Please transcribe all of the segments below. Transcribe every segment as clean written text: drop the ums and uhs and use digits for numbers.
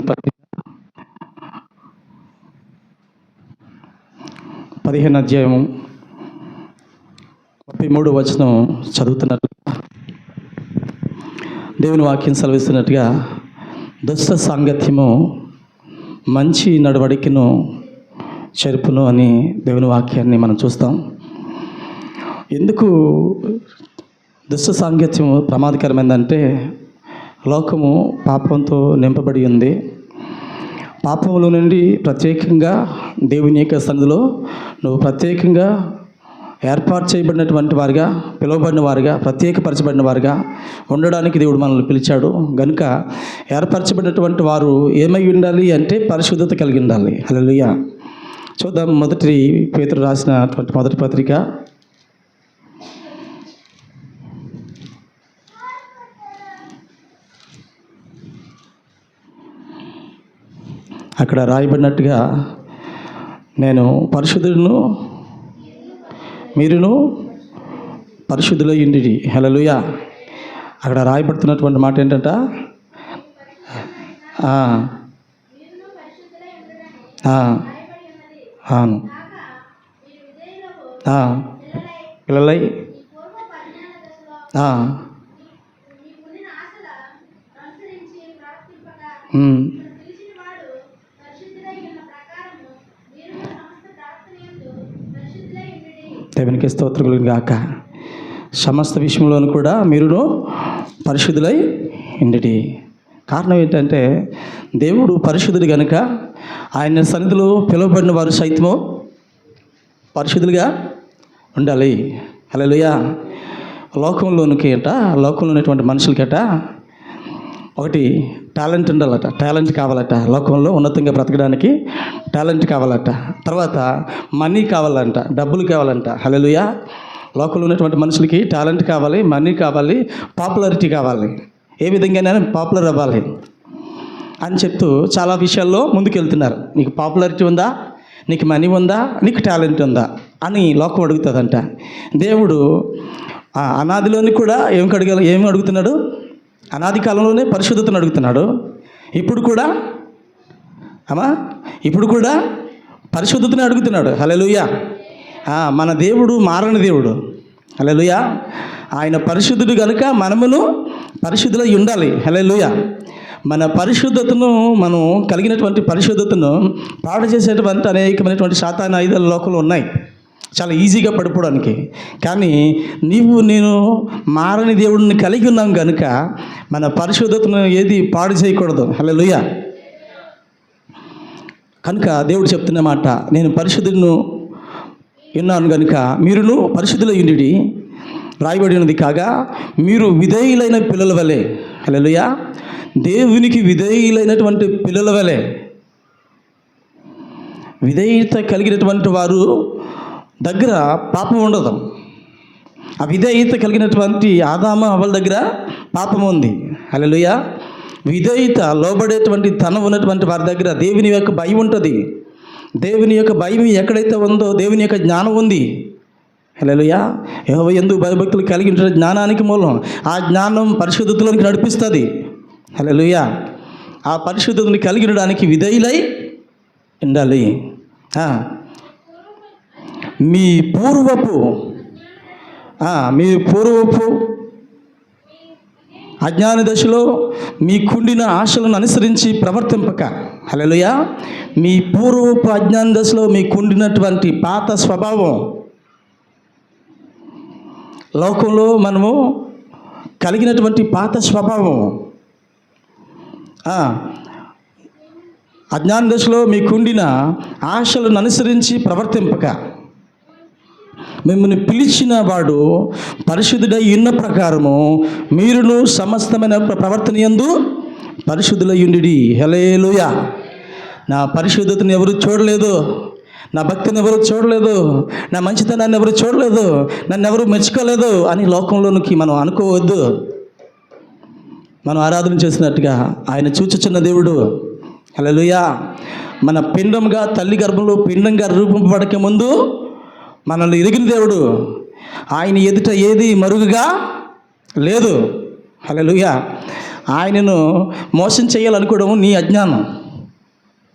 పత్రిక 15 అధ్యాయము 33 వచనం చదువుతున్నట్లు దేవుని వాక్యం సెలవిస్తున్నట్టుగా, దుష్ట సాంగత్యము మంచి నడవడికను చెరుపును అని దేవుని వాక్యాన్ని మనం చూస్తాం. ఎందుకు దుష్ట సాంగత్యము ప్రమాదకరమైందంటే, లోకము పాపంతో నింపబడి ఉంది. పాపముల నుండి ప్రత్యేకంగా దేవుని యొక్క సన్నిధిలో నువ్వు ప్రత్యేకంగా ఏర్పాటు చేయబడినటువంటి వారుగా, పిలువబడిన వారుగా, ప్రత్యేకపరచబడిన వారుగా ఉండడానికి దేవుడు మనల్ని పిలిచాడు. కనుక ఏర్పరచబడినటువంటి వారు ఏమై ఉండాలి అంటే పరిశుద్ధత కలిగి ఉండాలి. హల్లెలూయా. చూద్దాం, మొదటి పేతురు రాసినటువంటి మొదటి పత్రిక 'అక్కడ రాయబడినట్టుగా, నేను పరిశుద్ధుడును మీరును పరిశుద్ధులై ఉండిడి. హల్లెలూయా. అక్కడ రాయబడుతున్నటువంటి మాట ఏంటంట, అవును, పిల్లలై దేవునికి స్తోత్రములు గాక. సమస్త విషయంలోనూ కూడా మీరును పరిశుద్ధులై ఉండిడి. కారణం ఏంటంటే, దేవుడు పరిశుద్ధుడు కనుక ఆయన సన్నిధిలో పిలువబడిన వారు సైతము పరిశుద్ధులుగా ఉండాలి. హల్లెలూయా. లోకంలో ఉన్నటువంటి మనుషులకట ఒకటి టాలెంట్ ఉండాలట, టాలెంట్ కావాలట. లోకంలో ఉన్నతంగా బ్రతకడానికి టాలెంట్ కావాలట. తర్వాత మనీ కావాలంట, డబ్బులు కావాలంట. హల్లెలూయా. లోకంలో ఉన్నటువంటి మనుషులకి టాలెంట్ కావాలి, మనీ కావాలి, పాపులారిటీ కావాలి. ఏ విధంగానైనా పాపులర్ అవ్వాలి అని చెప్తూ చాలా విషయాల్లో ముందుకెళ్తున్నారు. నీకు పాపులారిటీ ఉందా, నీకు మనీ ఉందా, నీకు టాలెంట్ ఉందా అని లోకం అడుగుతుందంట. దేవుడు అనాదిలోని కూడా ఏమి అడుగుతున్నాడు? అనాది కాలంలోనే పరిశుద్ధతను అడుగుతున్నాడు. ఇప్పుడు కూడా పరిశుద్ధతను అడుగుతున్నాడు. హల్లెలూయా. మన దేవుడు మారని దేవుడు. హల్లెలూయా. ఆయన పరిశుద్ధుడు కనుక మనమును పరిశుద్ధులై ఉండాలి. హల్లెలూయా. మన పరిశుద్ధతను, మనం కలిగినటువంటి పరిశుద్ధతను పాడు చేసేటువంటి అనేకమైనటువంటి సాతాను ఆయుధాలు లోకంలో ఉన్నాయి, చాలా ఈజీగా పడిపోవడానికి. కానీ నేను మారని దేవుడిని కలిగి ఉన్నాం కనుక మన పరిశుద్ధతను ఏది పాడు చేయకూడదు. హల్లెలూయా. కనుక దేవుడు చెప్తున్న మాట, నేను పరిశుద్ధులను ఉన్నాను కనుక మీరును పరిశుద్ధులై ఉండిడి. రాయబడి ఉన్నది కాగా మీరు విధేయులైన పిల్లల వలె. హల్లెలూయా. దేవునికి విధేయులైనటువంటి పిల్లల వలె, విధేయత కలిగినటువంటి వారు దగ్గర పాపం ఉండదు. ఆ విధేయత కలిగినటువంటి ఆదాము హవ్వల దగ్గర పాపం ఉంది. హల్లెలూయా. విధేయత లోబడేటువంటి తనం ఉన్నటువంటి వారి దగ్గర దేవుని యొక్క భయం ఉంటుంది. దేవుని యొక్క భయం ఎక్కడైతే ఉందో దేవుని యొక్క జ్ఞానం ఉంది. హల్లెలూయా. యెహోవా యందు భయభక్తులు కలిగి ఉంటే జ్ఞానానికి మూలం. ఆ జ్ఞానం పరిశుద్ధతలోనికి నడిపిస్తుంది. హల్లెలూయా. ఆ పరిశుద్ధతని కలిగి ఉండడానికి విధేయులై ఉండాలి. మీ పూర్వపు అజ్ఞాన దశలో మీకుండిన ఆశలను అనుసరించి ప్రవర్తింపక. హల్లెలూయా. మీ పూర్వపు అజ్ఞాన దశలో మీకుండినటువంటి పాత స్వభావం, లోకంలో మనము కలిగినటువంటి పాత స్వభావం, అజ్ఞాన దశలో మీకుండిన ఆశలను అనుసరించి ప్రవర్తింపక, మిమ్మల్ని పిలిచిన వాడు పరిశుద్ధుడై ఉన్న ప్రకారము మీరును సమస్తమైన ప్రవర్తన యందు పరిశుద్ధులై ఉండిడి. హల్లెలూయా. నా పరిశుద్ధతను ఎవరు చూడలేదు, నా భక్తిని ఎవరు చూడలేదు, నా మంచితనాన్ని ఎవరు చూడలేదు, నన్ను ఎవరు మెచ్చుకోలేదు అని లోకంలోనికి మనం అనుకోవద్దు. మనం ఆరాధన చేసినట్టుగా ఆయన చూచుచున్న దేవుడు. హల్లెలూయా. మన పిండంగా తల్లి గర్భంలో పిండంగా రూపింపబడక ముందు మనల్ని ఎరిగిన దేవుడు. ఆయన ఎదుట ఏది మరుగుగా లేదు. హల్లెలూయా. ఆయనను మోసం చేయాలనుకోవడం నీ అజ్ఞానం.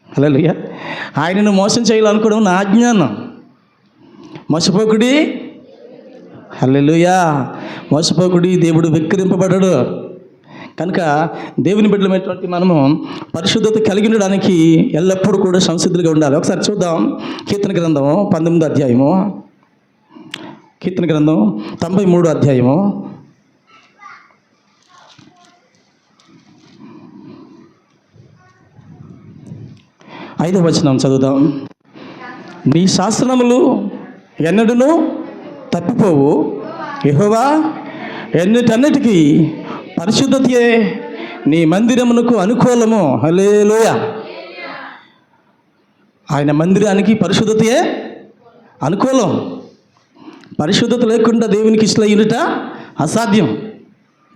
హల్లెలూయా. ఆయనను మోసం చేయాలనుకోవడం నా అజ్ఞానం. మోసపోకుడి, హల్లెలూయా, మోసపోకుడి, దేవుడు వెక్కిరింపబడడు. కనుక దేవుని బిడ్డలమైనటువంటి మనము పరిశుద్ధత కలిగి ఉండడానికి ఎల్లప్పుడూ కూడా సంసిద్ధులుగా ఉండాలి. ఒకసారి చూద్దాం కీర్తన గ్రంథం 19వ అధ్యాయము, కీర్తన గ్రంథం 93వ అధ్యాయము 5వ వచనం చదువుదాం. నీ శాసనములు ఎన్నడూను తప్పిపోవు, యెహోవా ఎన్నిటన్నిటికీ పరిశుద్ధతే నీ మందిరమునకు అనుకూలము. హల్లెలూయా. ఆయన మందిరానికి పరిశుద్ధతే అనుకూలం. పరిశుద్ధత లేకుండా దేవునికి ఇష్టలయ్యుట అసాధ్యం,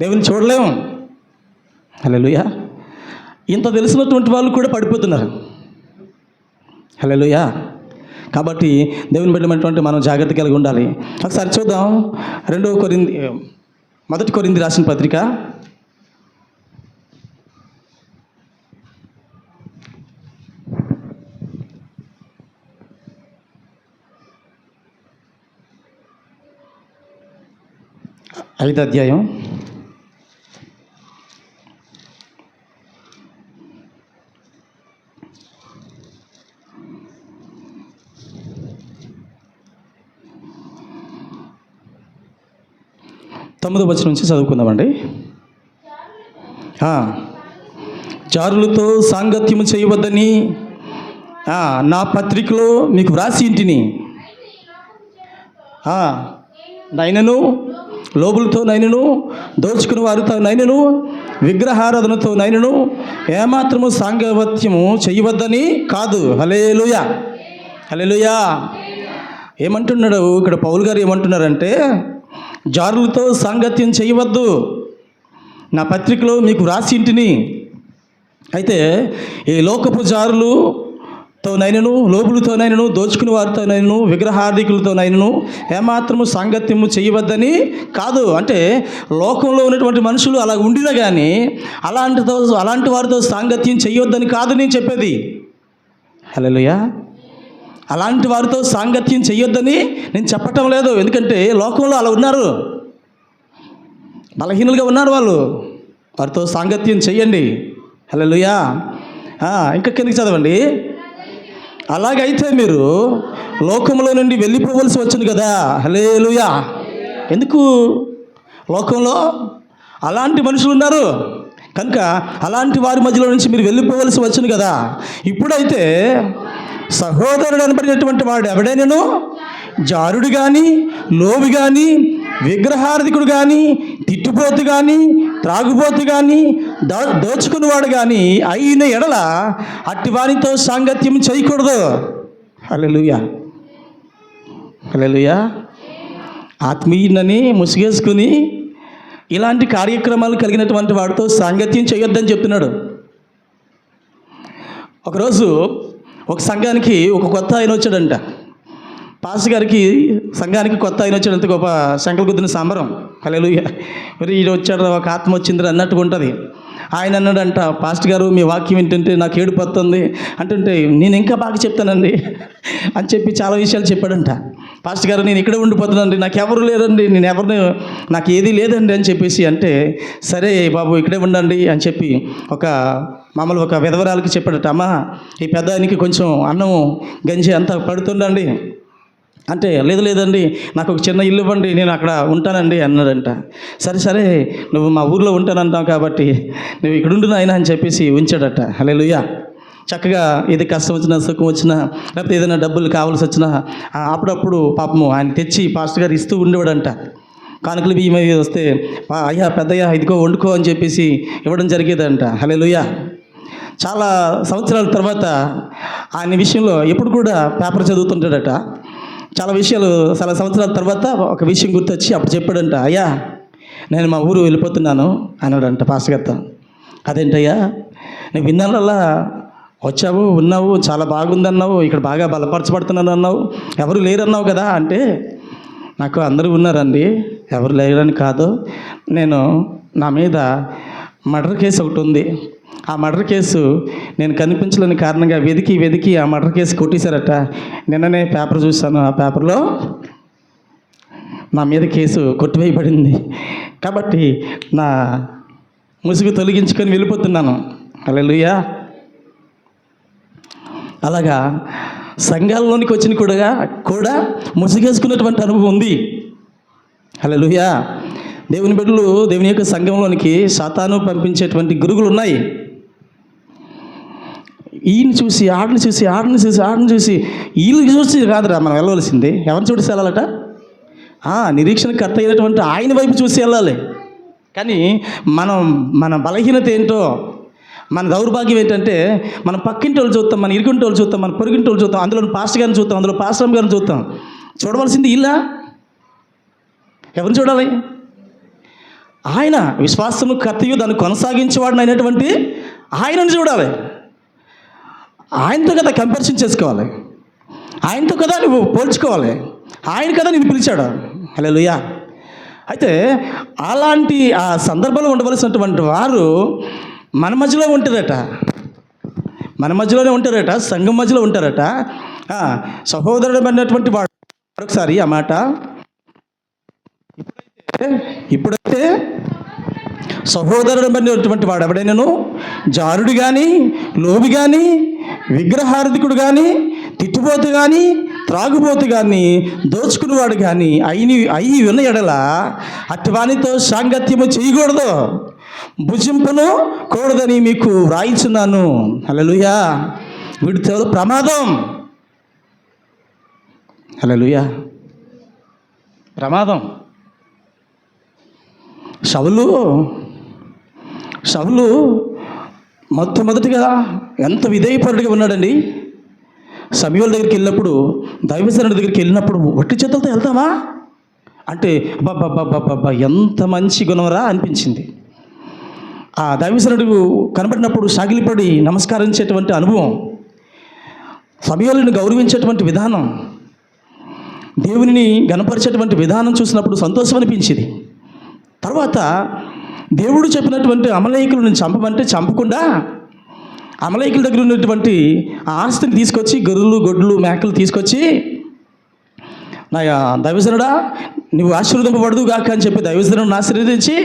దేవుని చూడలేము. హల్లెలూయా. ఇంత తెలిసినటువంటి వాళ్ళు కూడా పడిపోతున్నారు. హల్లెలూయా. కాబట్టి దేవుని బిడ్డమైనటువంటి మనం జాగ్రత్త కలిగి ఉండాలి. ఒకసారి చూద్దాం 1 కొరింథీ రాసిన పత్రిక 5వ అధ్యాయం 9వ వచనం నుంచి చదువుకుందామండి. జారులతో సాంగత్యము చేయవద్దని నా పత్రికలో మీకు వ్రాసి ఇంటిని. నైనను లోబులతో నైనను, దోచుకుని వారితో నైనను, విగ్రహారాధనతో నైనను ఏమాత్రము సాంగత్యము చేయవద్దని కాదు. హల్లెలూయా, హల్లెలూయా. ఏమంటున్నాడు ఇక్కడ పౌలు గారు? ఏమంటున్నారంటే జారులతో సాంగత్యం చేయవద్దు, నా పత్రికలో మీకు వ్రాసి ఇంటిని. అయితే ఈ లోకపు జారులతో నైనను, లోబులతో నైనను, దోచుకుని వారితో నైనను, విగ్రహార్థికులతో నైనను ఏమాత్రము సాంగత్యము చేయవద్దని కాదు. అంటే లోకంలో ఉన్నటువంటి మనుషులు అలా ఉండినా కానీ అలాంటి వారితో సాంగత్యం చేయవద్దని కాదు నేను చెప్పేది. హల్లెలూయా. అలాంటి వారితో సాంగత్యం చేయొద్దని నేను చెప్పటం లేదు. ఎందుకంటే లోకంలో అలా ఉన్నారు, బలహీనులుగా ఉన్నారు వాళ్ళు. వారితో సాంగత్యం చెయ్యండి. హల్లెలూయా. ఇంకా కిందకి చదవండి. అలాగైతే మీరు లోకంలో నుండి వెళ్ళిపోవలసి వచ్చింది కదా. హల్లెలూయా. ఎందుకు? లోకంలో అలాంటి మనుషులు ఉన్నారు కనుక అలాంటి వారి మధ్యలో నుంచి మీరు వెళ్ళిపోవలసి వచ్చింది కదా. ఇప్పుడైతే సహోదరుడు అనబడినటువంటి వాడు ఎవడైనాను జారుడు కానీ, లోబి కానీ, విగ్రహార్థికుడు కానీ, తిట్టుపోతు కానీ, త్రాగుబోతు కానీ, దోచుకునేవాడు కానీ అయిన ఎడల అట్టి వారితో సాంగత్యం చేయకూడదు. హల్లెలూయా, హల్లెలూయా. ఆత్మీయునని ముసుగేసుకుని ఇలాంటి కార్యక్రమాలు కలిగినటువంటి వాడితో సాంగత్యం చేయొద్దని చెప్తున్నాడు. ఒకరోజు ఒక సంఘానికి ఒక కొత్త ఆయన వచ్చాడంట. పాస్టర్ గారికి సంఘానికి కొత్త ఆయన వచ్చాడంత గొప్ప శంకల గుద్దిన సంబరం. హల్లెలూయా. మరి ఈయన వచ్చాడు, ఒక ఆత్మ వచ్చింది అన్నట్టుగా ఉంటుంది. ఆయన అన్నాడంట, పాస్టర్ గారు మీ వాక్యం ఏంటంటే నాకు ఏడుపు వస్తుంది అంటుంటే, నేను ఇంకా బాగా చెప్తానండి అని చెప్పి చాలా విషయాలు చెప్పాడంట. పాస్టర్ గారు నేను ఇక్కడే ఉండిపోతానండి, నాకు ఎవరు లేరండి, నాకు ఏది లేదండి అని చెప్పేసి అంటే, సరే బాబు ఇక్కడే ఉండండి అని చెప్పి మామూలు ఒక విధవరాలకి చెప్పాడట, అమ్మ ఈ పెద్ద ఆయనకి కొంచెం అన్నం గంజి అంతా పడుతుండండి అంటే, లేదండి నాకు ఒక చిన్న ఇల్లు ఇవ్వండి, నేను అక్కడ ఉంటానండి అన్నాడంట. సరే నువ్వు మా ఊర్లో ఉంటానంటావు కాబట్టి నువ్వు ఇక్కడ ఉండు నాయనా అని చెప్పేసి ఉంచాడట. హల్లెలూయా. చక్కగా ఏది కష్టం వచ్చినా, సుఖం వచ్చినా, లేకపోతే ఏదైనా డబ్బులు కావాల్సి వచ్చినా అప్పుడప్పుడు పాపము ఆయన తెచ్చి పాస్టర్ గారు ఇస్తూ ఉండేవాడంట. కానుకలు బియ్యం అవి వస్తే, అయ్యా పెద్దయ్యా ఇదిగో వండుకో అని చెప్పేసి ఇవ్వడం జరిగేదంట. హల్లెలూయా. చాలా సంవత్సరాల తర్వాత ఆయన విషయంలో ఎప్పుడు కూడా పేపర్ చదువుతుంటాడట. చాలా సంవత్సరాల తర్వాత ఒక విషయం గుర్తొచ్చి అప్పుడు చెప్పాడంట, అయ్యా నేను మా ఊరు వెళ్ళిపోతున్నాను అన్నాడంట పాస్టర్ గారితో. అదేంటయ్యా, నువ్వు విన్నాళ్ళల్లా వచ్చావు, ఉన్నావు, చాలా బాగుందన్నావు, ఇక్కడ బాగా బలపరచబడుతున్నాను అన్నావు, ఎవరు లేరన్నావు కదా అంటే, నాకు అందరూ ఉన్నారండి, ఎవరు లేరని కాదు, నేను నా మీద మర్డర్ కేసు ఒకటి ఉంది. ఆ మర్డర్ కేసు నేను కనిపించలేని కారణంగా వెతికి ఆ మర్డర్ కేసు కొట్టేశారట. నిన్ననే పేపర్ చూశాను. ఆ పేపర్లో నా మీద కేసు కొట్టివేయబడింది. కాబట్టి నా ముసుగు తొలగించుకొని వెళ్ళిపోతున్నాను. హల్లెలూయా. అలాగా సంఘాల్లోనికి వచ్చిన కూడా ముసుగేసుకున్నటువంటి అనుభవం ఉంది. హల్లెలూయా. దేవుని బిడ్డలు దేవుని యొక్క సంఘంలోనికి సాతాను పంపించేటువంటి గురుగులు ఉన్నాయి. ఈయన చూసి ఆడిని చూసి వీళ్ళని చూసి కాదురా మనం వెళ్ళవలసింది. ఎవరిని చూసి వెళ్ళాలట? నిరీక్షణకర్త అయినటువంటి ఆయన వైపు చూసి వెళ్ళాలి. కానీ మన బలహీనత ఏంటో, మన దౌర్భాగ్యం ఏంటంటే మన పక్కింటి వాళ్ళు చూస్తాం, మన ఇరుగింటి వాళ్ళు చూస్తాం, మన పొరుగింటి వాళ్ళు చూస్తాం, అందులో పాస్టర్ గారిని చూస్తాం, అందులో పాస్టర్ గారిని చూస్తాం. చూడవలసింది ఇలా ఎవరిని చూడాలి? ఆయన విశ్వాసము కర్తయు దాన్ని కొనసాగించేవాడిని అయినటువంటి ఆయనను చూడాలి. ఆయనతో కదా కంపారిజన్ చేసుకోవాలి, ఆయనతో కదా నువ్వు పోల్చుకోవాలి, ఆయన కదా నేను పిలిచాడు. హల్లెలూయా. అయితే అలాంటి ఆ సందర్భంలో ఉండవలసినటువంటి వారు మన మధ్యలో ఉంటారట, మన మధ్యలోనే ఉంటారట, సంఘం మధ్యలో ఉంటారట. సహోదరుడు అన్నటువంటి వాడు, మరొకసారి ఆ మాట, ఇప్పుడైతే సహోదరుడు అన్నటువంటి వాడు ఎవడైనాను జారుడు కానీ, లోబి కానీ, విగ్రహార్థికుడు కానీ, తిట్టుబోతు కానీ, త్రాగుబోతు కానీ, దోచుకునేవాడు కానీ అయి ఉన్న ఎడల అట్టివానితో సాంగత్యము చేయకూడదు, భుజింపును కూడదని మీకు వ్రాయిచున్నాను. హల్లెలూయా. వీడితో ప్రమాదం. హల్లెలూయా. ప్రమాదం. సౌలు మొట్టమొదటిగా ఎంత విధేయపరుడిగా ఉన్నాడండి. సమూయేలు దగ్గరికి వెళ్ళినప్పుడు, దైవజనుడి దగ్గరికి వెళ్ళినప్పుడు ఒట్టి చేతులతో వెళ్తామా అంటే అబ్బా ఎంత మంచి గుణంరా అనిపించింది. ఆ దైవజనుడు కనబడినప్పుడు సాగిలిపడి నమస్కరించేటువంటి అనుభవం, సమూయేలుని గౌరవించేటువంటి విధానం, దేవునిని గణపరిచేటువంటి విధానం చూసినప్పుడు సంతోషం అనిపించింది. తర్వాత దేవుడు చెప్పినటువంటి అమలేకులను చంపమంటే చంపకుండా అమలేకుల దగ్గర ఉన్నటువంటి ఆ ఆస్తిని తీసుకొచ్చి, గొర్రెలు, గొడ్లు, మేకలు తీసుకొచ్చి, నా దైవజనుడా నువ్వు ఆశీర్వదింపబడదు గాక అని చెప్పి దైవజనుడిని ఆశీర్వదించి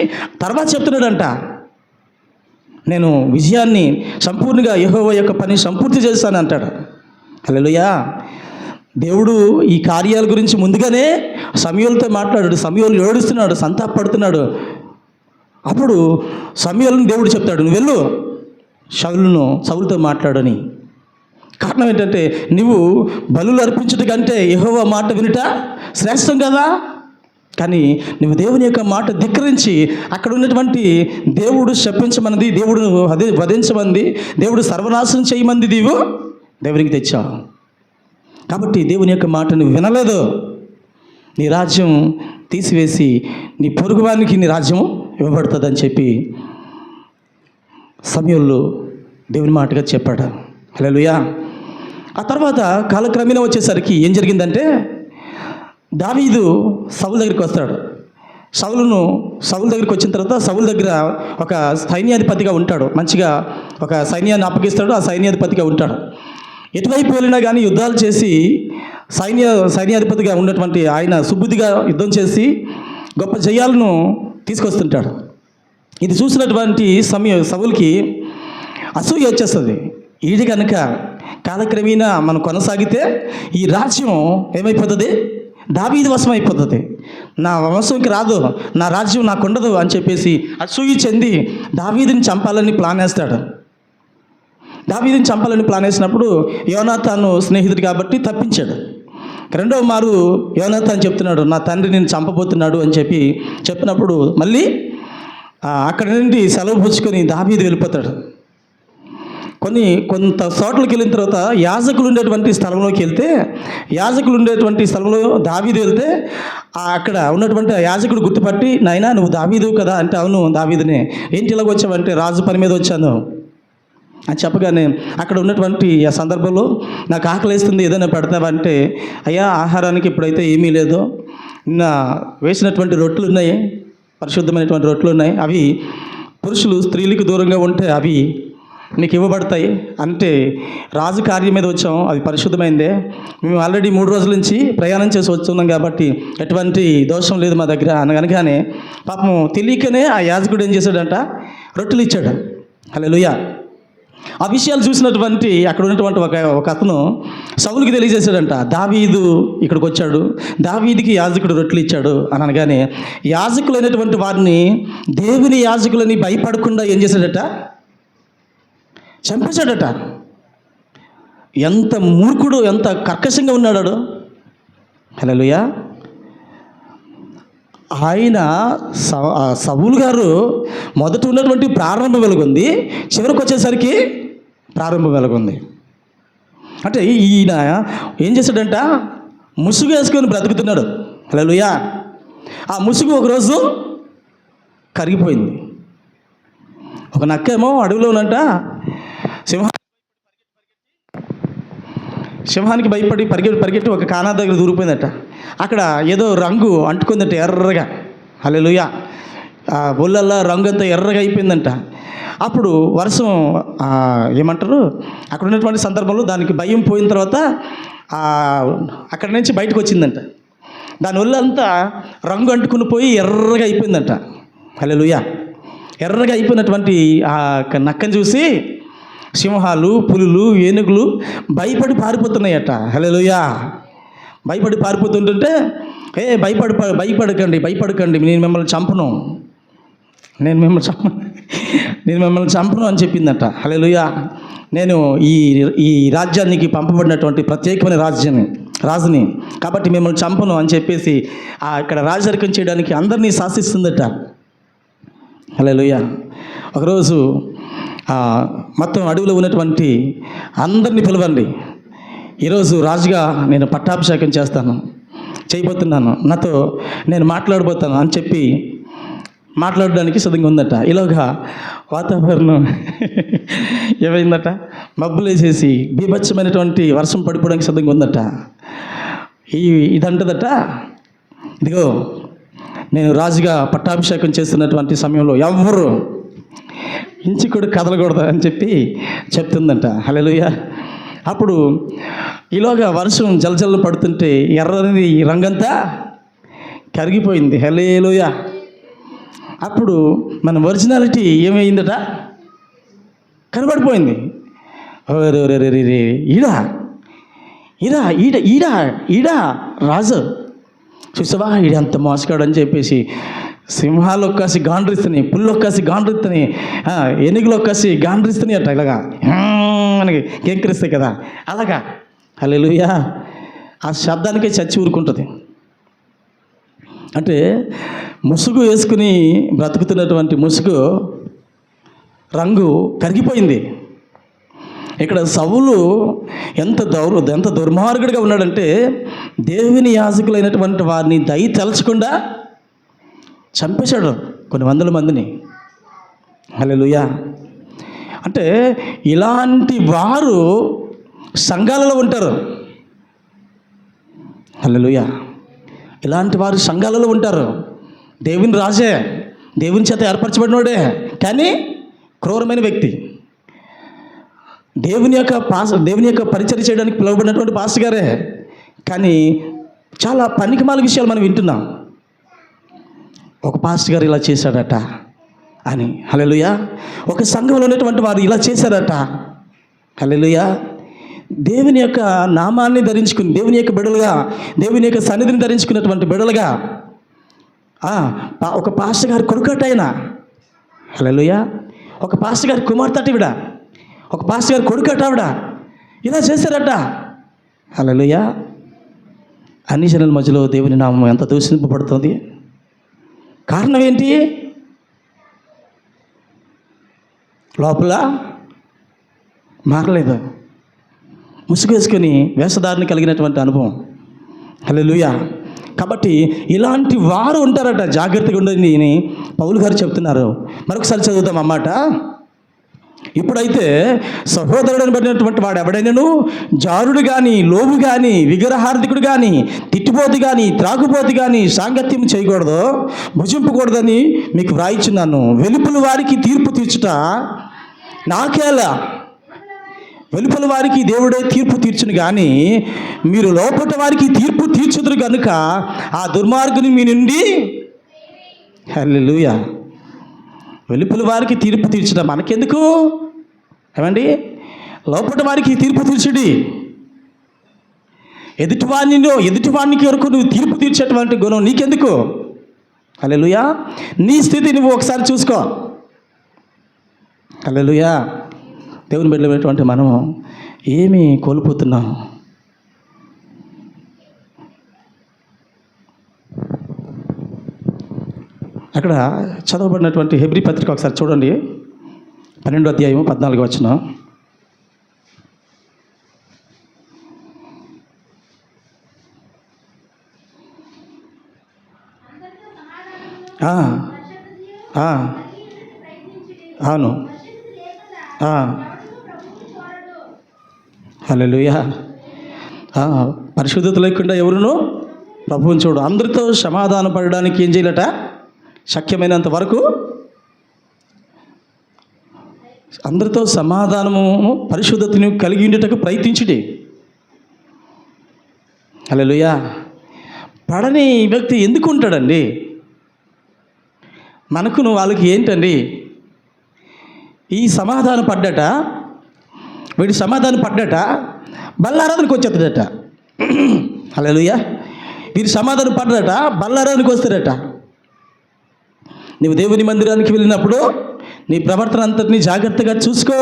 తర్వాత చెప్తున్నాడంట, నేను విజయాన్ని సంపూర్ణంగా యెహోవా యొక్క పని సంపూర్తి చేస్తాను అంటాడు. హల్లెలూయా. దేవుడు ఈ కార్యాల గురించి ముందుగానే సమూయేలుతో మాట్లాడాడు. సమూయేలు ఏడుస్తున్నాడు, సంతాపడుతున్నాడు. అప్పుడు సమూయేలుని దేవుడు చెప్తాడు, నువ్వు వెళ్ళు సౌలుతో మాట్లాడని. కారణం ఏంటంటే నువ్వు బలులు అర్పించుట కంటే యెహోవా మాట వినుట శ్రేష్టం కదా. కానీ నువ్వు దేవుని యొక్క మాట ధిక్కరించి అక్కడ ఉన్నటువంటి దేవుడు శపించమన్నది, దేవుడు వధించమంది, దేవుడు సర్వనాశనం చేయమంది నీవు దేవునికి తెచ్చావు. కాబట్టి దేవుని యొక్క మాట నువ్వు వినలేదు, నీ రాజ్యం తీసివేసి నీ పొరుగువానికి నీ రాజ్యం ఇవ్వబడుతుందని చెప్పి సమూయేలు దేవుని మాటగా చెప్పాడు. హల్లెలూయా. ఆ తర్వాత కాలక్రమేణా వచ్చేసరికి ఏం జరిగిందంటే, దావీదు సౌలు దగ్గరికి వస్తాడు. సౌలు దగ్గరికి వచ్చిన తర్వాత సౌలు దగ్గర ఒక సైన్యాధిపతిగా ఉంటాడు. మంచిగా ఒక సైన్యాన్ని అప్పగిస్తాడు, ఆ సైన్యాధిపతిగా ఉంటాడు. ఎటువైపు వెళ్ళినా కానీ యుద్ధాలు చేసి సైన్యాధిపతిగా ఉన్నటువంటి ఆయన సుబుద్ధిగా యుద్ధం చేసి గొప్ప జయాలను తీసుకొస్తుంటాడు. ఇది చూసినటువంటి సౌలుకి అసూయ వచ్చేస్తుంది. ఇది కనుక కాలక్రమేణా మనం కొనసాగితే ఈ రాజ్యం ఏమైపోతుంది, దావీదు వశం అయిపోతుంది, నా వంశంకి రాదు, నా రాజ్యం నాకు ఉండదు అని చెప్పేసి అసూయ చెంది దావీదుని చంపాలని ప్లాన్ వేస్తాడు. దావీదుని చంపాలని ప్లాన్ వేసినప్పుడు యోనాతాను స్నేహితుడు కాబట్టి తప్పించాడు. రెండవ మారు యోనాతాను చెప్తున్నాడు, నా తండ్రి నేను చంపబోతున్నాడు అని చెప్పినప్పుడు మళ్ళీ అక్కడి నుండి సెలవు పుచ్చుకొని దావీదు వెళ్ళిపోతాడు. కొంత చోట్లకి వెళ్ళిన తర్వాత యాజకులు ఉండేటువంటి స్థలంలో దావీదు వెళ్తే అక్కడ ఉన్నటువంటి యాజకుడు గుర్తుపట్టి, నాయనా నువ్వు దావీదు కదా అంటే, అవును దావీదునే. ఏంటి ఇలాగ వచ్చావంటే, రాజు పని మీద వచ్చాను అని చెప్పగానే అక్కడ ఉన్నటువంటి ఆ సందర్భంలో నాకు ఆకలిస్తుంది, ఏదైనా పెడతావంటే, అయ్యా ఆహారానికి ఇప్పుడైతే ఏమీ లేదు, నిన్న వేసినటువంటి రొట్టెలు ఉన్నాయి, పరిశుద్ధమైనటువంటి రొట్టెలు ఉన్నాయి, అవి పురుషులు స్త్రీలకు దూరంగా ఉంటే అవి నీకు ఇవ్వబడతాయి అంటే రాజు కార్యం మీద వచ్చాం, అది పరిశుద్ధమైందే. మేము ఆల్రెడీ 3 రోజుల నుంచి ప్రయాణం చేసి వస్తున్నాం కాబట్టి ఎటువంటి దోషం లేదు మా దగ్గర అనగానే పాపం తెలియకనే ఆ యాజకుడు ఏం చేశాడంట, రొట్టెలు ఇచ్చాడు. హల్లెలూయా. ఆ విషయాలు చూసినటువంటి అక్కడ ఉన్నటువంటి ఒక అతను సౌలుకి తెలియజేశాడంట, దావీదు ఇక్కడికి వచ్చాడు, దావీదికి యాజకుడు రొట్టెలు ఇచ్చాడు అని అనగానే యాజకులైనటువంటి వారిని, దేవుని యాజకులని భయపడకుండా ఏం చేశాడట, చంపేశాడట. ఎంత మూర్ఖుడు, ఎంత కర్కశంగా ఉన్నాడు. హల్లెలూయా. ఆయన సౌలు గారు మొదట ఉన్నటువంటి ప్రారంభం వెలుగుంది, చివరికి వచ్చేసరికి ప్రారంభం వెలుగుంది. అంటే ఈయన ఏం చేశాడంట, ముసుగు వేసుకొని బ్రతుకుతున్నాడు. హల్లెలూయా. ఆ ముసుగు ఒకరోజు కరిగిపోయింది. ఒక నక్కేమో అడవిలో ఉన్నంట సింహానికి భయపడి పరిగెట్టి ఒక కానా దగ్గర దూరిపోయిందట. అక్కడ ఏదో రంగు అంటుకుందట ఎర్రగా. హల్లెలూయా. ఒళ్ళల్లా రంగు అంతా ఎర్రగా అయిపోయిందంట. అప్పుడు వర్షం ఏమంటారు, అక్కడ ఉన్నటువంటి సందర్భంలో దానికి భయం పోయిన తర్వాత అక్కడి నుంచి బయటకు వచ్చిందంట. దాని ఒళ్ళంతా రంగు అంటుకుని పోయి ఎర్రగా అయిపోయిందంట. హల్లెలూయా. ఎర్రగా అయిపోయినటువంటి ఆ నక్కని చూసి సింహాలు, పులులు, ఏనుగులు భయపడి పారిపోతున్నాయట. హల్లెలూయా. భయపడి పారిపోతుంటుంటే భయపడకండి, నేను మిమ్మల్ని చంపను అని చెప్పిందట. హల్లెలూయా. నేను ఈ రాజ్యానికి పంపబడినటువంటి ప్రత్యేకమైన రాజుని కాబట్టి మిమ్మల్ని చంపను అని చెప్పేసి ఇక్కడ రాజరికం చేయడానికి అందరినీ శాసిస్తుందట. హల్లెలూయా. ఒకరోజు మొత్తం అడవిలో ఉన్నటువంటి అందరినీ పిలవండి, ఈరోజు రాజుగా నేను పట్టాభిషేకం చేయబోతున్నాను, నాతో నేను మాట్లాడబోతాను అని చెప్పి మాట్లాడడానికి సిద్ధంగా ఉందట. ఇలాగా వాతావరణం ఏమైందట, మబ్బులు వేసేసి బీభత్సమైనటువంటి వర్షం పడిపోవడానికి సిద్ధంగా ఉందట. ఇదంటదట, ఇదిగో నేను రాజుగా పట్టాభిషేకం చేస్తున్నటువంటి సమయంలో ఎవ్వరు ఇంచి కూడా కదలకూడదు అని చెప్పి చెప్తుందంట. హల్లెలూయా. అప్పుడు ఈలోగా వర్షం జలజల్లు పడుతుంటే ఎర్రని రంగంతా కరిగిపోయింది. హల్లెలూయా. అప్పుడు మన ఒరిజినాలిటీ ఏమైందట, కనబడిపోయింది. ఈడా రాజు చూసావా, ఈడంత మోసగాడు అని చెప్పేసి సింహాలు ఒక్కాసి గాండ్రిస్తున్నాయి, పుల్లు ఒక్కాసి గాండ్రిస్తున్నాయి, ఏనుగులు ఒక్కాసి గాండ్రిస్తున్నాయి అట్ట. ఇలాగా మనకి కేంకరిస్తాయి కదా, అలాగా. హల్లెలూయా. ఆ శబ్దానికే చచ్చి ఊరుకుంటుంది. అంటే ముసుగు వేసుకుని బ్రతుకుతున్నటువంటి ముసుగు రంగు కరిగిపోయింది. ఇక్కడ సౌలు ఎంత దుర్మార్గుడిగా ఉన్నాడంటే దేవుని యాజకులైనటువంటి వారిని దయ తలచకుండా చంపేశాడు కొన్ని వందల మందిని. హల్లెలూయా. అంటే ఇలాంటి వారు సంఘాలలో ఉంటారు. హల్లెలూయా. ఇలాంటి వారు సంఘాలలో ఉంటారు. దేవుని రాజే, దేవుని చేత ఏర్పరచబడినోడే, కానీ క్రూరమైన వ్యక్తి. దేవుని యొక్క పరిచర్య చేయడానికి పిలువబడినటువంటి పాస్టర్ గారే, కానీ చాలా పనికిమాల విషయాలు మనం వింటున్నాం. ఒక పాస్టర్ గారు ఇలా చేశాడట అని. హల్లెలూయా. ఒక సంఘంలో ఉన్నటువంటి వారు ఇలా చేశారట. హల్లెలూయా. దేవుని యొక్క నామాన్ని ధరించుకుని, దేవుని యొక్క బిడలుగా, దేవుని యొక్క సన్నిధిని ధరించుకున్నటువంటి బిడలుగా ఒక పాస్టర్ గారి కొడుకట ఆయన. హల్లెలూయా. ఒక పాస్టర్ గారి కుమార్తె అటివిడ, ఒక పాస్టర్ గారి కొడుకట ఆవిడ, ఇలా చేశారట. హల్లెలూయా. అన్ని జనుల మధ్యలో దేవుని నామం ఎంత దూషింపబడుతుంది. కారణం ఏంటి? లోపల మారలేదు, ముసుగు వేసుకొని వేషధారణ కలిగినటువంటి అనుభవం. హల్లెలూయా. కాబట్టి ఇలాంటి వారు ఉంటారట, జాగ్రత్తగా ఉండని పౌలు గారు చెప్తున్నారు. మరొకసారి చదువుతాం అన్నమాట. ఇప్పుడైతే సహోదరుడని పడినటువంటి వాడు ఎవడైనాను జారుడు కానీ, లోబు కానీ, విగ్రహార్థికుడు కానీ, తిట్టుబోతు కానీ, త్రాగుబోతు కానీ సాంగత్యం చేయకూడదు, భుజింపకూడదని మీకు వ్రాయిచున్నాను. వెలుపల వారికి తీర్పు తీర్చుట నాకేలా? వెలుపల వారికి దేవుడే తీర్పు తీర్చును కానీ మీరు లోపల వారికి తీర్పు తీర్చుదురు కనుక ఆ దుర్మార్గుని మీ నుండి. హల్లెలూయా. వెలుపల వారికి తీర్పు తీర్చడం మనకెందుకు? ఏమండి, లోపల వారికి తీర్పు తీర్చుడి. ఎదుటివానికి వరకు నువ్వు తీర్పు తీర్చేటువంటి గుణం నీకెందుకు? హల్లెలూయా. నీ స్థితి నువ్వు ఒకసారి చూసుకో. హల్లెలూయా. దేవుని బిడ్డలైనటువంటి మనం ఏమి కోల్పోతున్నాం? అక్కడ చదవబడినటువంటి హెబ్రీ పత్రిక ఒకసారి చూడండి, 12వ అధ్యాయము 14వ వచనం. అవును. హల్లెలూయా. పరిశుద్ధత లేకుండా ఎవరునూ ప్రభువుని చూడు. అందరితో సమాధాన పడడానికి ఏం చేయాలట? శక్యమైనంత వరకు అందరితో సమాధానము, పరిశుద్ధతను కలిగి ఉండేటకు ప్రయత్నించుడి. హల్లెలూయా. పడని వ్యక్తి ఎందుకు ఉంటాడండి? మనకును వాళ్ళకి ఏంటండి? ఈ సమాధానం పడ్డట, వీడి సమాధానం పడ్డట బల్లారాధనకు వచ్చేస్తాడట. హల్లెలూయా. వీరి సమాధానం పడ్డట బల్లారాధనకు వస్తాడట. నీవు దేవుని మందిరానికి వెళ్ళినప్పుడు నీ ప్రవర్తన అంతటిని జాగ్రత్తగా చూసుకో.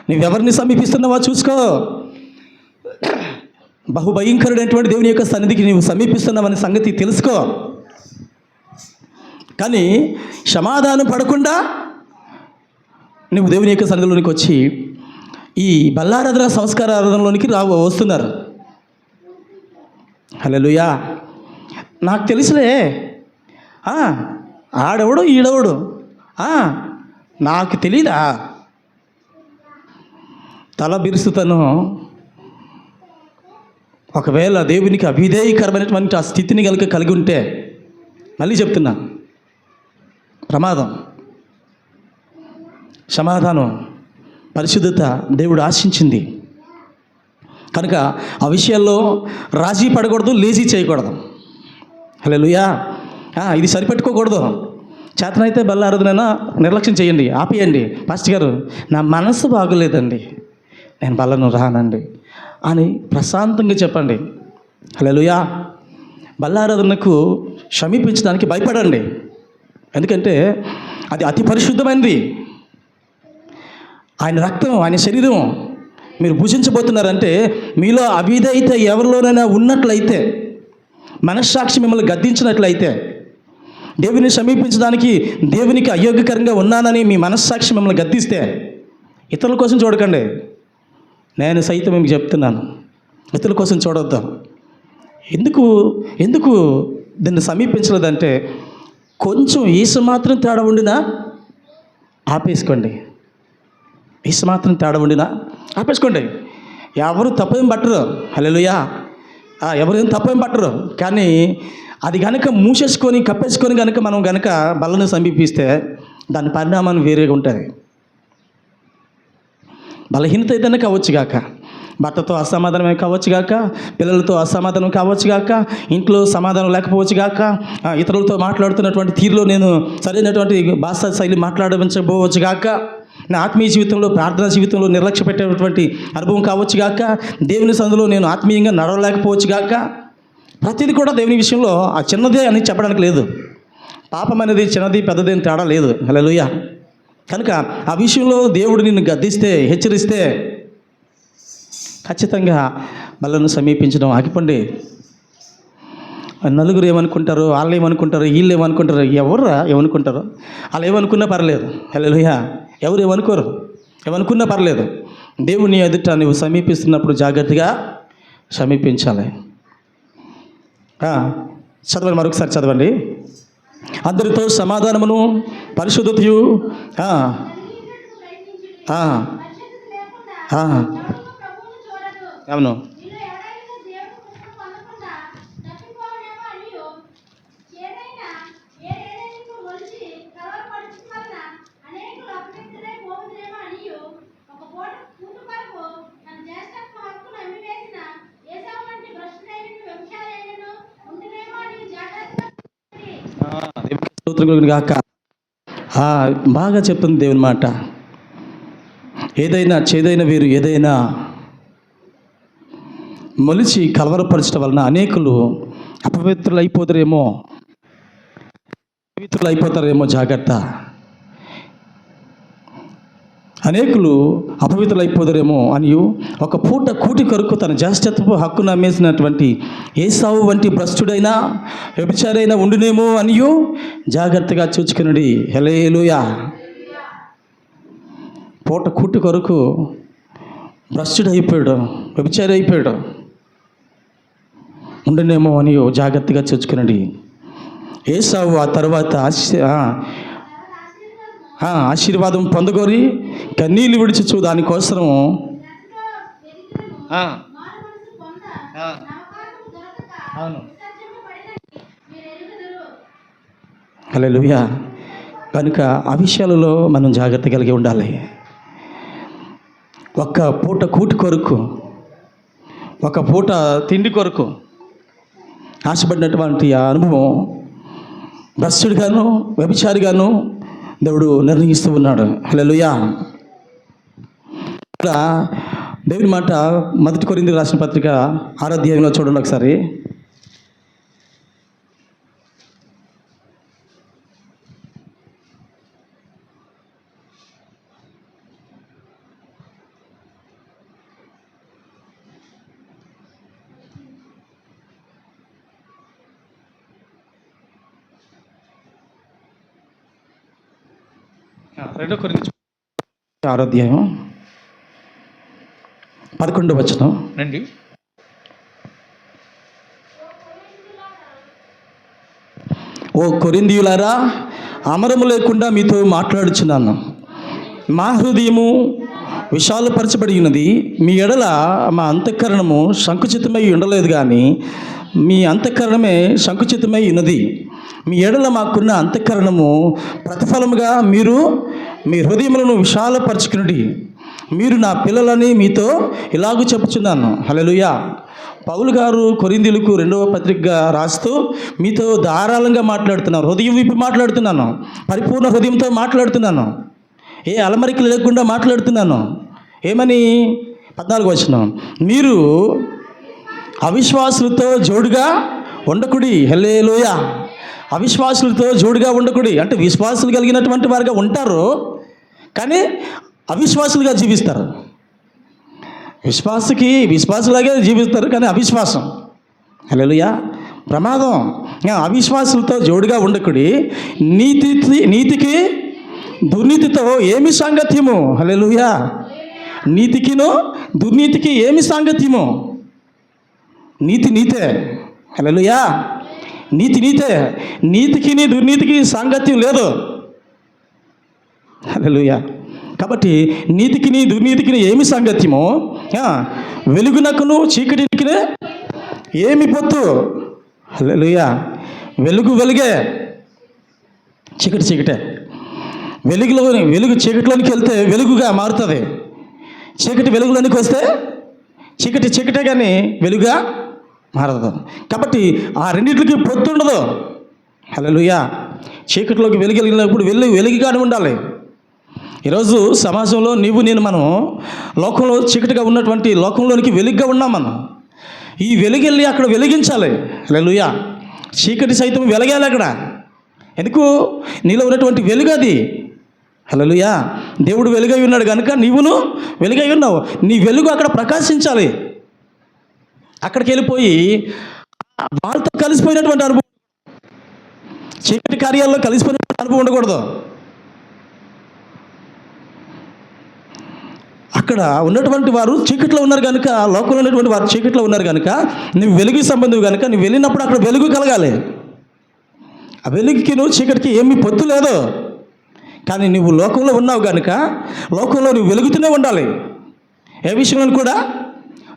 నువ్వెవరిని సమీపిస్తున్నావో చూసుకో. బహుభయంకరుడైనటువంటి దేవుని యొక్క సన్నిధికి నీవు సమీపిస్తున్నావనే సంగతి తెలుసుకో. కానీ సమాధానం పడకుండా నువ్వు దేవుని యొక్క సన్నిధిలోనికి వచ్చి ఈ బల్లారాధన సంస్కార ఆరాధనలోనికి వస్తున్నారు. హల్లెలూయా. నాకు తెలుసులే, ఆడెవడు ఈడెవడు నాకు తెలీదా? తల బిరుసుతను ఒకవేళ దేవునికి అవిధేయకరమైనటువంటి ఆ స్థితిని కనుక కలిగి ఉంటే, మళ్ళీ చెప్తున్నా, ప్రమాదం. సమాధానం, పరిశుద్ధత దేవుడు ఆశించింది కనుక ఆ విషయాల్లో రాజీ పడకూడదు, లేజీ చేయకూడదు. హల్లెలూయా. ఇది సరిపెట్టుకోకూడదు. చేతనైతే బల్లారాధనైనా నిర్లక్ష్యం చేయండి, ఆపేయండి. పాస్టర్ గారు నా మనసు బాగోలేదండి, నేను బల్లను రానండి అని ప్రశాంతంగా చెప్పండి. హల్లెలూయా. బల్లారాధనకు సమీపించడానికి భయపడండి. ఎందుకంటే అది అతి పరిశుద్ధమైనది. ఆయన రక్తం, ఆయన శరీరం మీరు భుజించబోతున్నారంటే మీలో అవిధేయత ఎవరిలోనైనా ఉన్నట్లయితే, మనస్సాక్షి మిమ్మల్ని గద్దించినట్లయితే, దేవుని సమీపించడానికి దేవునికి అయోగ్యకరంగా ఉన్నానని మీ మనస్సాక్షి మిమ్మల్ని గద్దిస్తే, ఇతరుల కోసం చూడకండి. నేను సైతం మీకు చెప్తున్నాను, ఇతరుల కోసం చూడొద్దు. ఎందుకు దీన్ని సమీపించలేదంటే, కొంచెం ఈస మాత్రం తేడా ఉండినా ఆపేసుకోండి. ఈస మాత్రం తేడా ఉండినా ఆపేసుకోండి. ఎవరు తప్పేం పట్టరు. హల్లెలూయా. ఎవరేం తప్పేం పట్టరు. కానీ అది కనుక మూసేసుకొని కప్పేసుకొని కనుక మనం కనుక బల్లను సమీపిస్తే దాని పరిణామం వేరేగా ఉంటుంది. బలహీనత ఏదైనా కావచ్చు గాక, భర్తతో అసమాధానమే కావచ్చు గాక, పిల్లలతో అసమాధానం కావచ్చు గాక, ఇంట్లో సమాధానం లేకపోవచ్చు గాక, ఇతరులతో మాట్లాడుతున్నటువంటి తీరులో నేను సరైనటువంటి భాషా శైలి మాట్లాడవచ్చు గాక, నా ఆత్మీయ జీవితంలో, ప్రార్థనా జీవితంలో నిర్లక్ష్య పెట్టేటువంటి అనుభవం కావచ్చు గాక, దేవుని సందులో నేను ఆత్మీయంగా నడవలేకపోవచ్చు గాక, ప్రతిదీ కూడా దేవుని విషయంలో ఆ చిన్నదే అని చెప్పడానికి లేదు. పాపం అనేది చిన్నది పెద్దది అని తేడా లేదు. హల్లెలూయా. కనుక ఆ విషయంలో దేవుడు నిన్ను గద్దిస్తే, హెచ్చరిస్తే ఖచ్చితంగా బల్లను సమీపించడం ఆగిపోండి. నలుగురు ఏమనుకుంటారు, వాళ్ళు ఏమనుకుంటారు, వీళ్ళు ఏమనుకుంటారు, ఎవరు ఏమనుకుంటారు, వాళ్ళు ఏమనుకున్నా పర్లేదు. హల్లెలూయా. ఎవరు ఏమనుకున్నా పర్లేదు. దేవుని ఎదుట నువ్వు సమీపిస్తున్నప్పుడు జాగ్రత్తగా సమీపించాలి. చదవండి, మరొకసారి చదవండి. అందరితో సమాధానమును పరిశుద్ధతయు ఆ, ఆ, అవును. దేవునికి స్తోత్రం కలుగును గాక. ఆ, బాగా చెప్తుంది దేవుని మాట. ఏదైనా చేదైన వీరు ఏదైనా మొలిచి కలవరపరచడం వలన అనేకులు అపవిత్రులు అయిపోతారేమో, పవిత్రులు అయిపోతారేమో, జాగ్రత్త. అనేకులు అపవిత్రులు అయిపోతారేమో అని ఒక పూట కూటి కొరకు తన జ్యేష్ఠత్వపు హక్కును అమ్మేసినటువంటి ఏసావు వంటి భ్రష్టుడైనా వ్యభిచారైనా ఉండునేమో అని జాగ్రత్తగా చూచుకునుడి. హల్లెలూయా. పూట కూటి కొరకు భ్రష్టుడు అయిపోయాడు, వ్యభిచారి అయిపోయాడు, ఉండునేమో అని జాగ్రత్తగా చూచుకునండి. ఏసావు ఆ తర్వాత ఆశీర్వాదం పొందగోరి కన్నీళ్ళు విడిచుచు దానికోసం అవును. హల్లెలూయా. కనుక ఆ విషయాలలో మనం జాగ్రత్త కలిగి ఉండాలి. ఒక్క పూట కూటి కొరకు, ఒక పూట తిండి కొరకు ఆశపడినటువంటి ఆ అనుభవం భ్రష్టుడిగాను వ్యభిచారిగాను దేవుడు నిర్ణయిస్తూ ఉన్నాడు. హల్లెలూయా. ఇక్కడ దేవుని మాట 1 కొరింథీయులకు రాసిన పత్రిక 6వ అధ్యాయంలో చూడండి ఒకసారి. రెండో కొరింథీ 6వ అధ్యాయం 11వ వచనం రండి. ఓ కొరింథీయులారా, అమరము లేకుండా మీతో మాట్లాడుచున్నాను. మా హృదయము విశాలపరచబడి ఉన్నది. మీ ఎడల మా అంతఃకరణము సంకుచితమై ఉండలేదు, కానీ మీ అంతఃకరణమే సంకుచితమై ఉన్నది. మీ ఎడల మాకున్న అంతఃకరణము ప్రతిఫలముగా మీరు మీ హృదయములను విశాలపరచుకునుడి. మీరు నా పిల్లలని మీతో ఇలాగూ చెప్పుచున్నాను. హల్లెలూయా. పౌలు గారు కొరింథీయులకు 2వ పత్రికగా రాస్తూ మీతో ధారాళంగా మాట్లాడుతున్నాను, హృదయం విప్పి మాట్లాడుతున్నాను, పరిపూర్ణ హృదయంతో మాట్లాడుతున్నాను, ఏ అలమరికలు లేకుండా మాట్లాడుతున్నాను. ఏమని? 14వ వచనం, మీరు అవిశ్వాసులతో జోడుగా ఉండకుడి. హల్లెలూయా. అవిశ్వాసులతో జోడుగా ఉండకుడి అంటే విశ్వాసులు కలిగినటువంటి వారుగా ఉంటారు, కానీ అవిశ్వాసులుగా జీవిస్తారు. విశ్వాసులాగే జీవిస్తారు, కానీ అవిశ్వాసం. హల్లెలూయా. ప్రమాదం. అవిశ్వాసులతో జోడుగా ఉండకుడి. నీతికి దుర్నీతితో ఏమి సాంగత్యము? హల్లెలూయా. నీతికిను దుర్నీతికి ఏమి సాంగత్యము? నీతి నీతే. హల్లెలూయా. నీతి నీతే. నీతికి దుర్నీతికి సాంగత్యం లేదు. హల్లెలూయా. కాబట్టి నీతికి దుర్నీతికి ఏమి సాంగత్యమో, వెలుగునకును చీకటికి ఏమి పొత్తు? హల్లెలూయా. వెలుగు వెలుగే, చీకటి చీకటే. వెలుగు చీకటిలోనికి వెళ్తే వెలుగుగా మారుతుంది. చీకటి వెలుగులోనికి వస్తే చీకటి చీకటే, కానీ వెలుగుగా మారదు. కాబట్టి ఆ రెండింటికి పొత్తు ఉండదు. హల్లెలూయా. చీకటిలోకి వెలిగినప్పుడు వెలుగుగానే ఉండాలి. ఈరోజు సమాజంలో నేను లోకంలో చీకటిగా ఉన్నటువంటి లోకంలోనికి వెలుగుగా ఉన్నాం. మనం ఈ వెలుగెళ్ళి అక్కడ వెలిగించాలి. హల్లెలూయా. చీకటి సైతం వెలగాలి అక్కడ. ఎందుకు? నీలో ఉన్నటువంటి వెలుగు అది. హల్లెలూయా. దేవుడు వెలుగై ఉన్నాడు కనుక నీవును వెలుగై ఉన్నావు. నీ వెలుగు అక్కడ ప్రకాశించాలి. అక్కడికి వెళ్ళిపోయి వాళ్ళతో కలిసిపోయినటువంటి అనుభవం, చీకటి కార్యాల్లో కలిసిపోయినటువంటి అనుభవం ఉండకూడదు. అక్కడ ఉన్నటువంటి వారు చీకట్లో ఉన్నారు కనుక, లోకంలో ఉన్నటువంటి వారు చీకట్లో ఉన్నారు కనుక, నువ్వు వెలుగు సంబంధం కనుక నువ్వు వెళ్ళినప్పుడు అక్కడ వెలుగు కలగాలి. ఆ వెలుగుకి చీకటికి ఏమీ పొత్తు లేదు. కానీ నువ్వు లోకంలో ఉన్నావు కనుక లోకంలో నువ్వు వెలుగుతూనే ఉండాలి. ఏ విషయంలో కూడా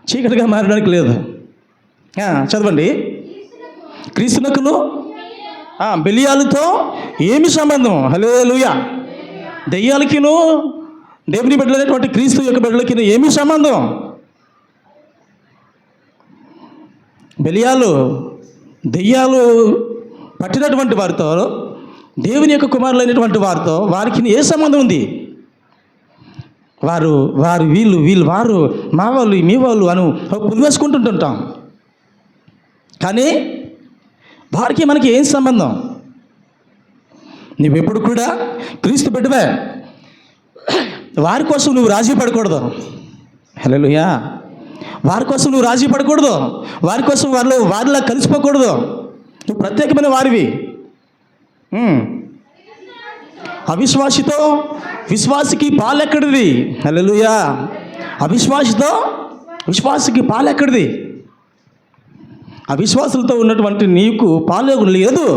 చీకటిగా మారడానికి లేదు. చదవండి. క్రీస్తునకును బెలియాలతో ఏమి సంబంధం? హల్లెలూయా. దెయ్యాలకిను దేవుని బిడ్డలైనటువంటి క్రీస్తు యొక్క బిడ్డలకి ఏమి సంబంధం? దెయ్యాలు పట్టినటువంటి వారితో దేవుని యొక్క కుమారులైనటువంటి వారితో వారికి ఏ సంబంధం ఉంది? వారు వీళ్ళు వారు మా వాళ్ళు మీ వాళ్ళు అను పులివేసుకుంటుంటాం. కానీ వారికి మనకి ఏం సంబంధం? నువ్వెప్పుడు కూడా క్రీస్తు బిడ్డవే. వారి కోసం నువ్వు రాజీ పడకూడదు. హల్లెలూయా. వారి కోసం నువ్వు రాజీ పడకూడదు. వారి కోసం వారిలా కలిసిపోకూడదు. నువ్వు ప్రత్యేకమైన వారివి. అవిశ్వాసితో విశ్వాసికి పాలెక్కడిది? హల్లెలూయా. అవిశ్వాసితో విశ్వాసికి పాలెక్కడిది? అవిశ్వాసులతో ఉన్నటువంటి నీకు పాలు లేదు.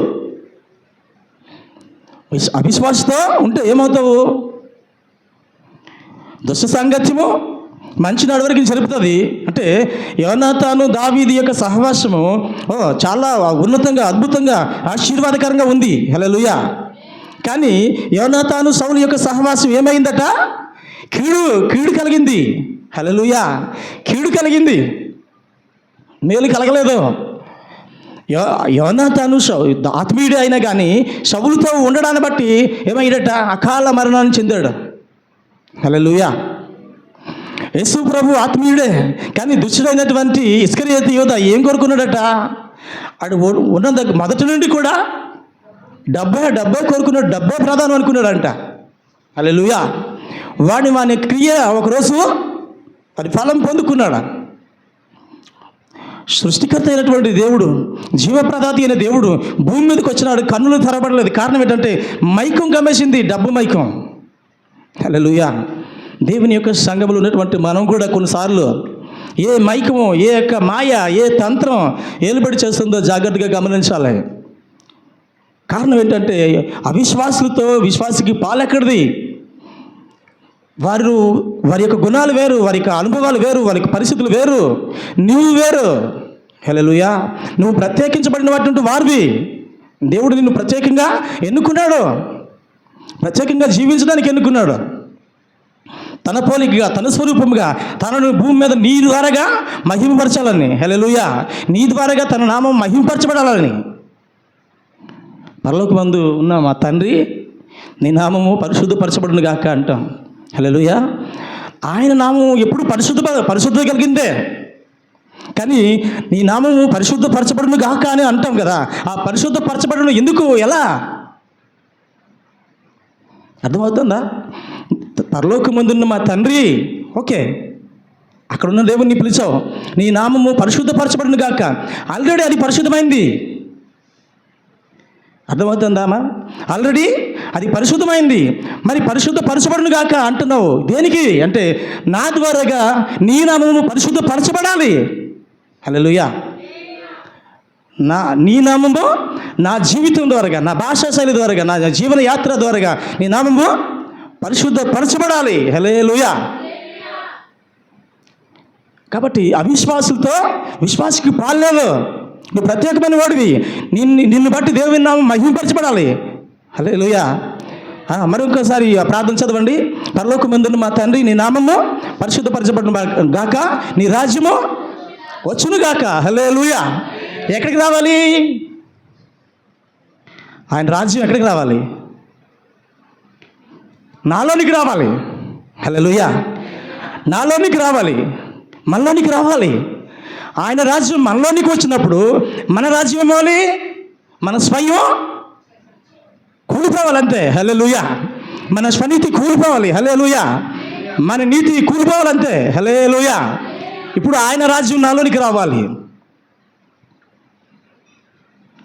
అవిశ్వాసతో ఉంటే ఏమవుతావు? దుష్ట సాంగత్యము మంచి నడవడికి జరుపుతుంది. అంటే యోనాతాను దావీదు యొక్క సహవాసము చాలా ఉన్నతంగా, అద్భుతంగా, ఆశీర్వాదకరంగా ఉంది. హల్లెలూయా. కానీ యోనాతాను సౌలు యొక్క సహవాసం ఏమైందట? కీడు కలిగింది. హల్లెలూయా. కీడు కలిగింది, మేలు కలగలేదు. యోనాతాను ఆత్మీయుడే అయినా కానీ సౌలుతో ఉండడాన్ని బట్టి ఏమయ్యాడట? అకాల మరణాన్ని చెందాడు. హల్లెలూయా. యేసు ప్రభు ఆత్మీయుడే, కానీ దుష్టుడైనటువంటి ఇస్కరియోతు యోధ ఏం కోరుకున్నాడట? అడు ఉన్న దగ్గర మొదటి నుండి కూడా డబ్బే కోరుకున్నాడు. డబ్బే ప్రధానం అనుకున్నాడంట. హల్లెలూయా. వాని క్రియ ఒకరోజు అది ఫలం పొందుకున్నాడు. సృష్టికర్త అయినటువంటి దేవుడు, జీవప్రదాతి అయిన దేవుడు భూమి మీదకి వచ్చినాడు. కన్నులు తెరబడలేదు. కారణం ఏంటంటే మైకం కమ్మేసింది, డబ్బు మైకం. హల్లెలూయా. దేవుని యొక్క సంఘములో ఉన్నటువంటి మనం కూడా కొన్నిసార్లు ఏ మైకము, ఏ యొక్క మాయ, ఏ తంత్రం ఏలుబడి చేస్తుందో జాగ్రత్తగా గమనించాలి. కారణం ఏంటంటే అవిశ్వాసులతో విశ్వాసికి పాలెక్కడిది? వారి యొక్క గుణాలు వేరు, వారి యొక్క అనుభవాలు వేరు, వారి యొక్క పరిస్థితులు వేరు, నువ్వు వేరు. హల్లెలూయా. నువ్వు ప్రత్యేకించబడినటువంటి వారివి. దేవుడు నిన్ను ప్రత్యేకంగా ఎన్నుకున్నాడు. ప్రత్యేకంగా జీవించడానికి ఎన్నుకున్నాడు. తన పోలికగా, తన స్వరూపముగా తనను భూమి మీద నీ ద్వారాగా మహిమపరచాలని. హల్లెలూయా. నీ ద్వారాగా తన నామం మహిమపరచబడాలని. పరలోకమందు ఉన్న మా తండ్రి, నీ నామము పరిశుద్ధపరచబడును గాక అంటాం. హల్లెలూయా. ఆయన నామము ఎప్పుడు పరిశుద్ధ కలిగిందే, కానీ నీ నామము పరిశుద్ధపరచబడును గాక అని అంటాం కదా. ఆ పరిశుద్ధపరచబడును ఎందుకు, ఎలా అర్థమవుతుందా? పరలోకమందున్న మా తండ్రి, ఓకే, అక్కడున్న దేవుణ్ణి పిలిచావు. నీ నామము పరిశుద్ధపరచబడును గాక. ఆల్రెడీ అది పరిశుద్ధమైంది. అర్థమవుతుందామా? ఆల్రెడీ అది పరిశుద్ధమైంది. మరి పరిశుద్ధపరచబడును గాక అంటున్నావు దేనికి? అంటే నా ద్వారాగా నీ నామము పరిశుద్ధపరచబడాలి. హల్లెలూయా. నీ నామము నా జీవితం ద్వారాగా, నా భాషా శైలి ద్వారాగా, నా జీవన యాత్ర ద్వారాగా నీ నామము పరిశుద్ధపరచబడాలి. హల్లెలూయా. కాబట్టి అవిశ్వాసులతో విశ్వాసికి పాల్లేదు. నువ్వు ప్రత్యేకమైన వాడివి. నిన్ను బట్టి దేవుని నామం మహిమపరచబడాలి. హల్లెలూయా. మరొకసారి ప్రార్థన చదవండి. పరలోకమందున్న మా తండ్రి, నీ నామము పరిశుద్ధపరచబడును గాక, నీ రాజ్యము వచ్చును గాక. హల్లెలూయా. ఎక్కడికి రావాలి? ఆయన రాజ్యం ఎక్కడికి రావాలి? నాలోనికి రావాలి. హల్లెలూయా. నాలోనికి రావాలి, మనలోనికి రావాలి. ఆయన రాజ్యం మనలోనికి వచ్చినప్పుడు మన రాజ్యం ఏమవ్వాలి? మన స్వయం కూలిపోవాలి అంతే. హల్లెలూయా. మన స్వనీతి కూలిపోవాలి. హల్లెలూయా. మన నీతి కూలిపోవాలంతే. హల్లెలూయా. ఇప్పుడు ఆయన రాజ్యం నాలోనికి రావాలి.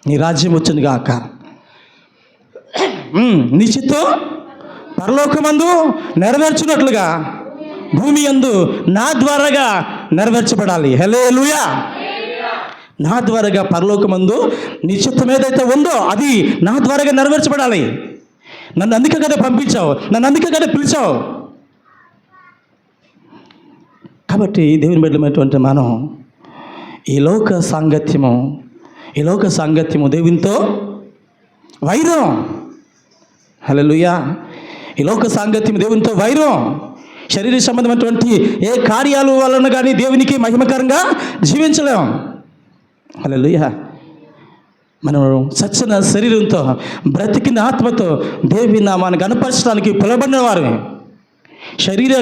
నీ రాజ్యం వచ్చింది గాక. నీ చిత్తం పరలోకమందు నెరవేర్చున్నట్లుగా భూమి యందు నా ద్వారాగా నెరవేర్చబడాలి. హల్లెలూయా. నా ద్వారాగా పరలోకమందు నీ చిత్తం ఏదైతే ఉందో అది నా ద్వారాగా నెరవేర్చబడాలి. నన్ను అందుకే కదా పంపించావు, నన్ను అందుకే కదా పిలిచావు. కాబట్టి దేవుని బిడ్డలమైనటువంటి మనం ఈ లోక సాంగత్యము దేవునితో వైరం. హల్లెలూయా. ఈ లోక సాంగత్యం దేవునితో వైరం. శరీర సంబంధమైనటువంటి ఏ కార్యాలు వలన కానీ దేవునికి మహిమకరంగా జీవించలేం. హల్లెలూయా. మనం చచ్చిన శరీరంతో బ్రతికిన ఆత్మతో దేవుని నామాన్ని కనపరచడానికి పిలువబడిన వారు. శరీర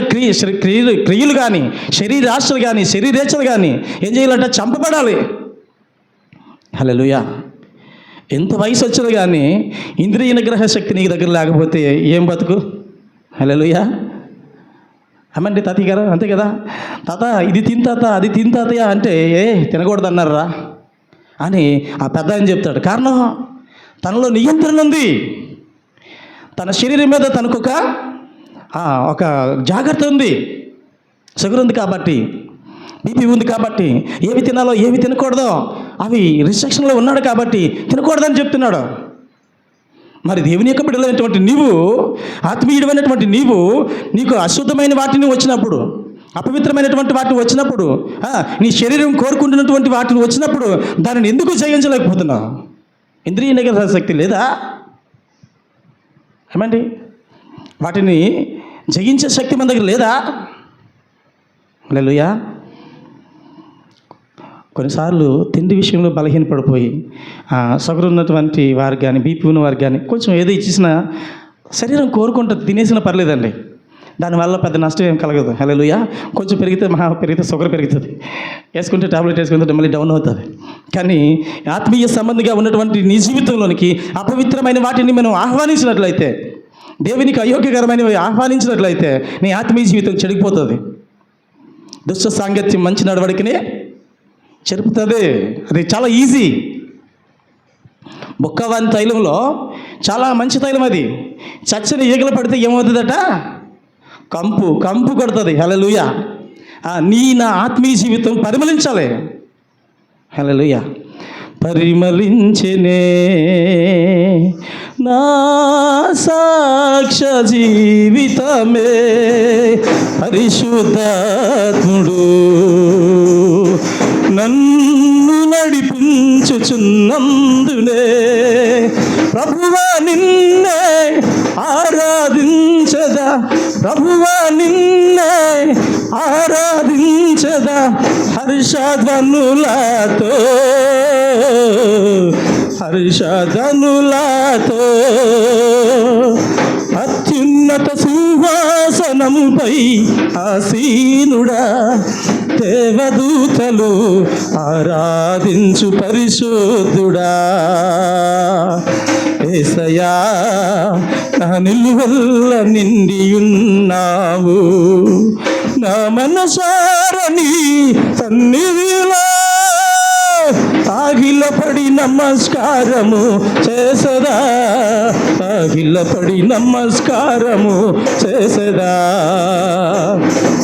క్రియలు కానీ, శరీరాశలు కానీ, శరీరేచ్ఛలు కానీ ఏం చేయాలంటే చంపబడాలి. హల్లెలూయా. ఎంత వయసు వచ్చినా కానీ ఇంద్రియ నిగ్రహ శక్తి నీకు దగ్గర లేకపోతే ఏం బతుకు? హల్లెలూయా. అమ్మండి తాతయ్య గారు, అంతే కదా. తాత ఇది తింటాత, అది తింటాతయ్య అంటే తినకూడదు అన్నారా అని ఆ పెద్ద ఆయన చెప్తాడు. కారణం తనలో నియంత్రణ ఉంది. తన శరీరం మీద తనకు ఒక జాగ్రత్త ఉంది. షుగర్ ఉంది కాబట్టి, బీపీ ఉంది కాబట్టి, ఏవి తినాలో ఏవి తినకూడదో అవి రిస్ట్రిక్షన్లో ఉన్నాడు కాబట్టి తినకూడదని చెప్తున్నాడు. మరి దేవుని యొక్క బిడ్డలైనటువంటి నీవు, ఆత్మీయుడమైనటువంటి నీకు అశుద్ధమైన వాటిని వచ్చినప్పుడు, అపవిత్రమైనటువంటి వాటిని వచ్చినప్పుడు, నీ శరీరం కోరుకుంటున్నటువంటి వాటిని వచ్చినప్పుడు దానిని ఎందుకు జయించలేకపోతున్నావు? ఇంద్రియ నిగ్రహ శక్తి లేదా? ఏమండి, వాటిని జయించే శక్తి మన దగ్గర లేదా? హల్లెలూయా. కొన్నిసార్లు తిండి విషయంలో బలహీనపడిపోయి షుగర్ ఉన్నటువంటి వారికి కానీ, బీపీ ఉన్న వారికి కానీ కొంచెం ఏదో ఇచ్చేసిన శరీరం కోరుకుంటుంది, తినేసినా పర్లేదండి, దానివల్ల పెద్ద నష్టం ఏం కలగదు. హల్లెలూయా. కొంచెం పెరిగితే షుగర్ పెరుగుతుంది, వేసుకుంటే టాబ్లెట్ వేసుకుంటే మళ్ళీ డౌన్ అవుతుంది. కానీ ఆత్మీయ సంబంధిగా ఉన్నటువంటి నీ జీవితంలోనికి అపవిత్రమైన వాటిని మనం ఆహ్వానించినట్లయితే, దేవునికి అయోగ్యకరమైనవి ఆహ్వానించినట్లయితే నీ ఆత్మీయ జీవితం చెడిపోతుంది. దుష్ట సాంగత్యం మంచి నడవడికనే చెరుపుతుంది. అది చాలా ఈజీ. బొక్కవాని తైలంలో చాలా మంచి తైలం అది. చచ్చిన ఈగలు పడితే ఏమవుతుందట? కంపు కొడుతుంది. హల్లెలూయా. నా ఆత్మీయ జీవితం పరిమళించాలి. హల్లెలూయా. పరిమళించెనే నా సాక్ష్య జీవితమే, పరిశుద్ధాత్ముడు నన్ను నడిపించుచున్నందునే ప్రభువా నిన్నే ఆరాధించదా, ప్రభువా నిన్నే ఆరాధించదా హర్షధ్వనులతో అత్యున్నత సింహాసనముపై ఆసీనుడా, దేవదూతలు ఆరాధించు పరిశుద్ధుడా. యేసయ్యా నా నిలువెల్ల నిండియున్నావు, నా మనసారని సన్నిధిలో తాగిలపడి నమస్కారము చేసదా, తాగిలపడి నమస్కారము చేసదా.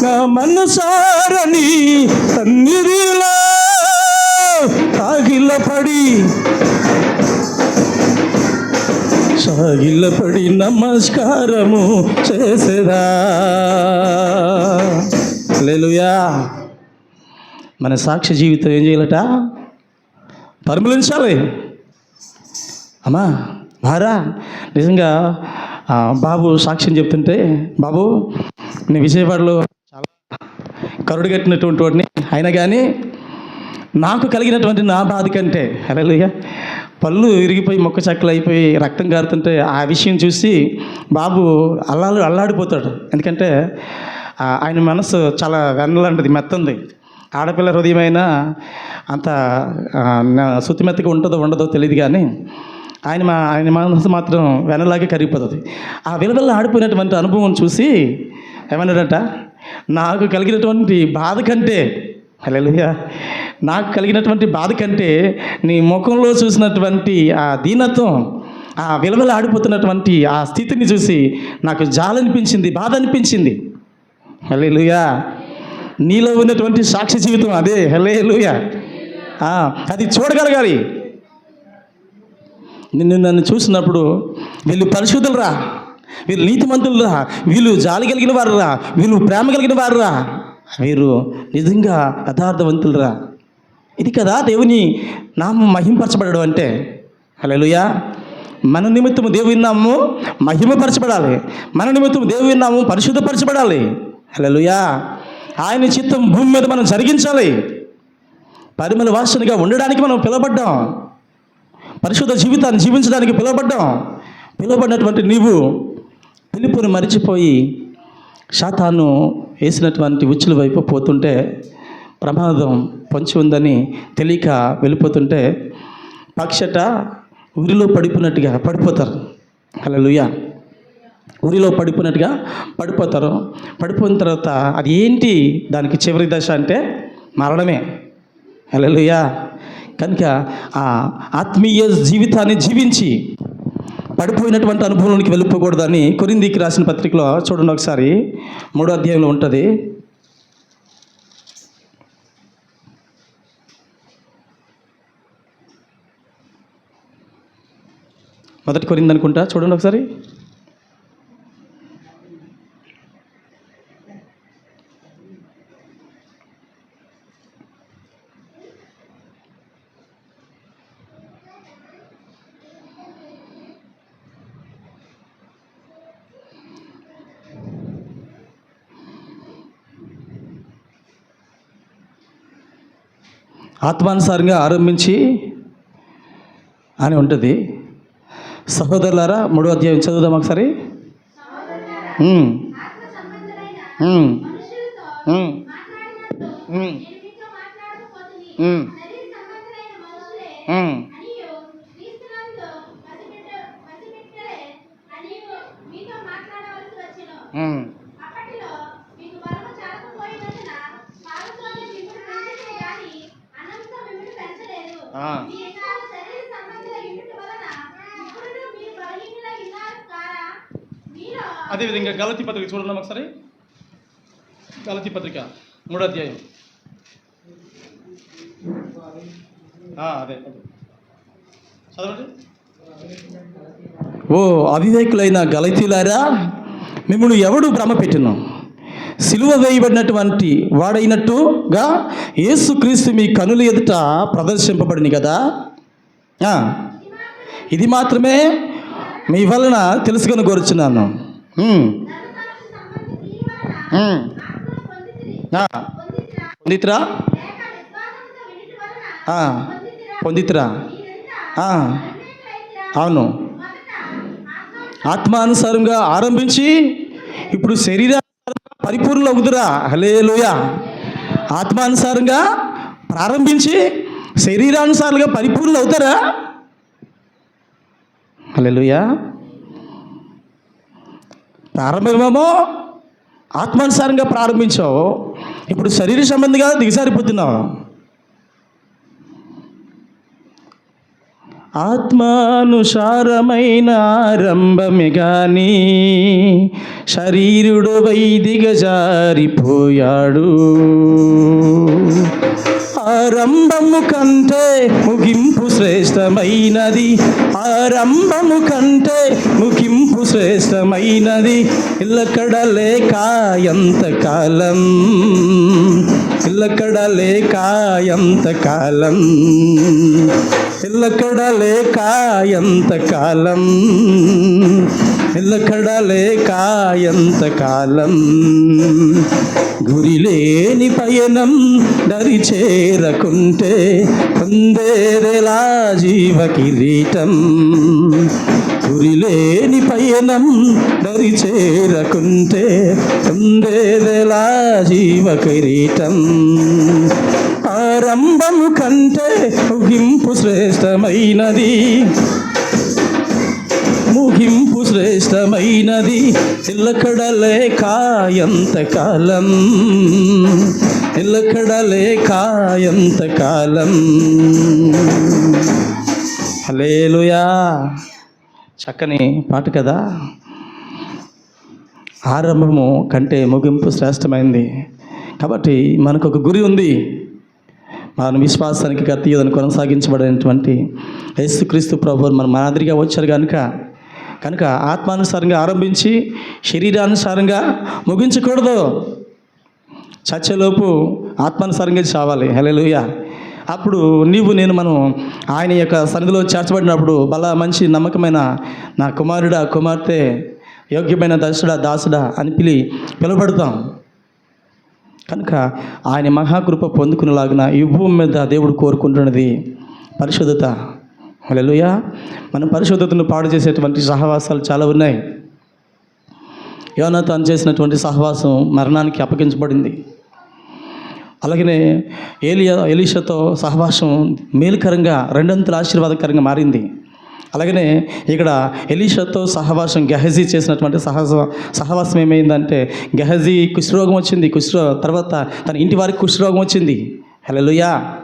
నా మనసారని సన్నిధిలో సాగిలపడి నమస్కారము చేసేదా. హల్లెలూయా. మన సాక్ష్య జీవితం ఏం చేయాలట? పరిమళించాలి. అమ్మా భారా, నిజంగా బాబు సాక్ష్యం చెప్తుంటే, బాబు నేను విజయవాడలో చాలా కరుడు కట్టినటువంటి వాడిని, అయినా కానీ నాకు కలిగినటువంటి నా బాధ కంటే, హల్లెలూయా, పళ్ళు ఇరిగిపోయి మొక్క చెక్కలు అయిపోయి రక్తం కారుతుంటే ఆ విషయం చూసి బాబు అల్లాడిపోతాడు. ఎందుకంటే ఆయన మనసు చాలా వెన్నలాంటిది, మెత్తంది. ఆడపిల్ల హృదయమైనా అంత శుతిమెత్తగా ఉండదో తెలియదు, కానీ ఆయన మనసు మాత్రం వెనలాగే కరిగిపోతుంది. ఆ విలువల్లో ఆడిపోయినటువంటి అనుభవం చూసి ఏమన్నాడంట, నాకు కలిగినటువంటి బాధ కంటే, హల్లెలూయా, నాకు కలిగినటువంటి బాధ కంటే నీ ముఖంలో చూసినటువంటి ఆ దీనత్వం, ఆ విలువలు ఆడిపోతున్నటువంటి ఆ స్థితిని చూసి నాకు జాలనిపించింది, బాధ అనిపించింది. హల్లెలూయా. నీలో ఉన్నటువంటి సాక్షి జీవితం అదే. హల్లెలూయా. అది చూడగలగాలి. నన్ను చూసినప్పుడు వీళ్ళు పరిశుద్ధులు రా, వీళ్ళు నీతిమంతులురా, వీళ్ళు జాలి కలిగిన వారురా, వీళ్ళు ప్రేమ కలిగిన వారురా, వీరు నిజంగా యథార్థవంతులురా. ఇది కదా దేవుని నామం మహింపరచబడడం అంటే. హల్లెలూయా. మన నిమిత్తము దేవుని నామము మహిమపరచబడాలి, మన నిమిత్తము దేవుని నామము పరిశుద్ధపరచబడాలి. హల్లెలూయా. ఆయన చిత్తం భూమి మీద మనం జరిగించాలి. పరిమళ వాసనగా ఉండడానికి మనం పిలువబడ్డాం, పరిశుద్ధ జీవితాన్ని జీవించడానికి పిలువబడ్డాం. పిలువబడినటువంటి నీవు పిలుపుని మరిచిపోయి సాతాను వేసినటువంటి ఉచ్చుల వైపు పోతుంటే, ప్రమాదం పొంచి ఉందని తెలియక వెళ్ళిపోతుంటే పక్షట ఉరిలో పడిపోయినట్టుగా పడిపోతారు. హల్లెలూయా. ఉరిలో పడిపోయినట్టుగా పడిపోతారు. పడిపోయిన తర్వాత అది ఏంటి, దానికి చివరి దశ అంటే మరణమే. హల్లెలూయా. కనుక ఆ ఆత్మీయ జీవితాన్ని జీవించి పడిపోయినటువంటి అనుభవంలోనికి వెళ్ళిపోకూడదని కొరింథీకి రాసిన పత్రికలో చూడండి ఒకసారి, 3వ అధ్యాయంలో ఉంటుంది. మొదటి కొరింథీ అనుకుంటా, చూడండి ఒకసారి. ఆత్మానుసారంగా ఆరంభించి అని ఉంటుంది. సహోదరులారా, 3వ అధ్యాయం చదువుదాం ఒకసారి. అదేవిధంగా గలతీ పత్రిక చూడండి ఒకసారి. గలతీ పత్రిక 3వ అధ్యాయం. అదే చదవండి. ఓ అవివేకులైన గలతీలారా, మిమ్మల్ని ఎవడు భ్రమ పెట్టిను? సిలువ వేయబడినటువంటి వాడైనట్టుగా యేసుక్రీస్తు మీ కనుల ఎదుట ప్రదర్శింపబడింది కదా. ఇది మాత్రమే మీ వలన తెలుసుకొని కోరుచున్నాను. పొందితిరా పొందితిరా. అవును, ఆత్మానుసారంగా ఆరంభించి ఇప్పుడు శరీరానుసారంగా పరిపూర్ణులు అవుతురా. హల్లెలూయా. ఆత్మానుసారంగా ప్రారంభించి శరీరానుసారంగా పరిపూర్ణులు అవుతారా. హల్లెలూయా. ప్రారంభమేమో ఆత్మానుసారంగా ప్రారంభించావు, ఇప్పుడు శరీర సంబంధిగా దిగజారిపోతున్నావు. ఆత్మానుసారమైన ఆరంభమే గాని శరీరుడు వై దిగజారిపోయాడు. ఆరంభము కంటే ముగింపు శ్రేష్టమైనది, ఆరంభము కంటే ముగింపు శ్రేష్టమైనది. ఇల్లక్కడ లేక ఎంతకాలం, ఇల్లక్కడ లేక ఎంతకాలం, ఇల్లక్కడ లేక ఎంతకాలం, ఇల్లక్కడ లేక ఎంతకాలం. గురిలేని పయనం దరి చేరకుంటే పొందేదెలా జీవ కిరీటం. గురిలేని పయనం దరి చేరకుంటే పొందేదెలా జీవ కిరీటం. ఆరంభము కంటే ముగింపు శ్రేష్టమైనది, ముగింపు శ్రేష్టమైనది. ఇల్లక్కడ లేక ఎంతకాలం, ఇల్లక్కడ లేక ఎంతకాలం. హల్లెలూయా. చక్కని పాట కదా. ఆరంభము కంటే ముగింపు శ్రేష్టమైంది. కాబట్టి మనకు ఒక గురి ఉంది. మన విశ్వాసానికి కర్తయ్యదని కొనసాగించబడినటువంటి యేసుక్రీస్తు ప్రభువు మన మాదిరిగా వచ్చారు కనుక కనుక ఆత్మానుసారంగా ఆరంభించి శరీరానుసారంగా ముగించకూడదు. చచ్చేలోపు ఆత్మానుసారంగా చావాలి. హల్లెలూయా. అప్పుడు మనం ఆయన యొక్క సన్నిధిలో చేర్చబడినప్పుడు బలా మంచి నమ్మకమైన నా కుమారుడా కుమార్తె, యోగ్యమైన దాసుడా అని పిలువబడతాం. కనుక ఆయన మహాకృప పొందుకునేలాగిన ఈ భూమి మీద దేవుడు కోరుకుంటున్నది పరిశుద్ధత. హల్లెలూయా. మనం పరిశుద్ధతను పాడు చేసేటువంటి సహవాసాలు చాలా ఉన్నాయి. యోనాతాను చేసినటువంటి సహవాసం మరణానికి అప్పగించబడింది. అలాగనే ఎలీషాతో సహవాసం మేలుకరంగా రెండంతల ఆశీర్వాదకరంగా మారింది. అలాగనే ఇక్కడ ఎలీషాతో సహవాసం గెహజీ చేసినటువంటి సహవాసం ఏమైందంటే గెహజీ కుష్ఠరోగం వచ్చింది. తర్వాత తన ఇంటి వారికి కుష్ఠరోగం వచ్చింది. హల్లెలూయా.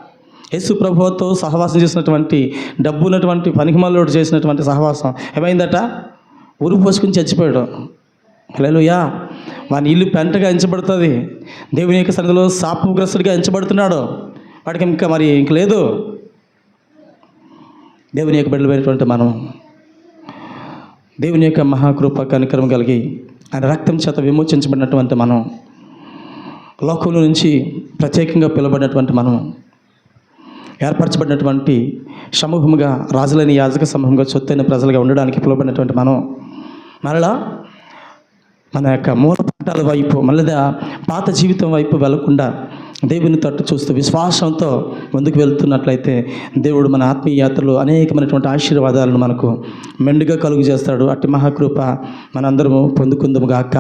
యేసు ప్రభువుతో సహవాసం చేసినటువంటి డబ్బు ఉన్నటువంటి పనికిమాలోడు చేసినటువంటి సహవాసం ఏమైందట? ఉరుపు పోసుకుని చచ్చిపోయాడు. హల్లెలూయా. వాని ఇల్లు పెంటగా ఎంచబడుతుంది. దేవుని యొక్క సన్నిధిలో శాపగ్రస్తుడిగా ఎంచబడుతున్నాడు. వాడికి ఇంక లేదు. దేవుని యొక్క బిడ్డలైనటువంటి మనం దేవుని యొక్క మహాకృప కనికరం కలిగి ఆయన రక్తం చేత విమోచించబడినటువంటి మనం, లోకంలో నుంచి ప్రత్యేకంగా పిలువబడినటువంటి మనం, ఏర్పరచబడినటువంటి సమూహముగా, రాజులైన యాజక సమూహంగా, సొత్తైన ప్రజలుగా ఉండడానికి పిలువబడినటువంటి మనం మరలా మన యొక్క మూల పాఠాల వైపు, మళ్ళీ పాత జీవితం వైపు వెళ్లకుండా దేవుని తట్టు చూస్తూ విశ్వాసంతో ముందుకు వెళ్తున్నట్లయితే దేవుడు మన ఆత్మీయ యాత్రలో అనేకమైనటువంటి ఆశీర్వాదాలను మనకు మెండుగా కలుగు చేస్తాడు. అట్టి మహాకృప మనందరము పొందుకుందాము గాక.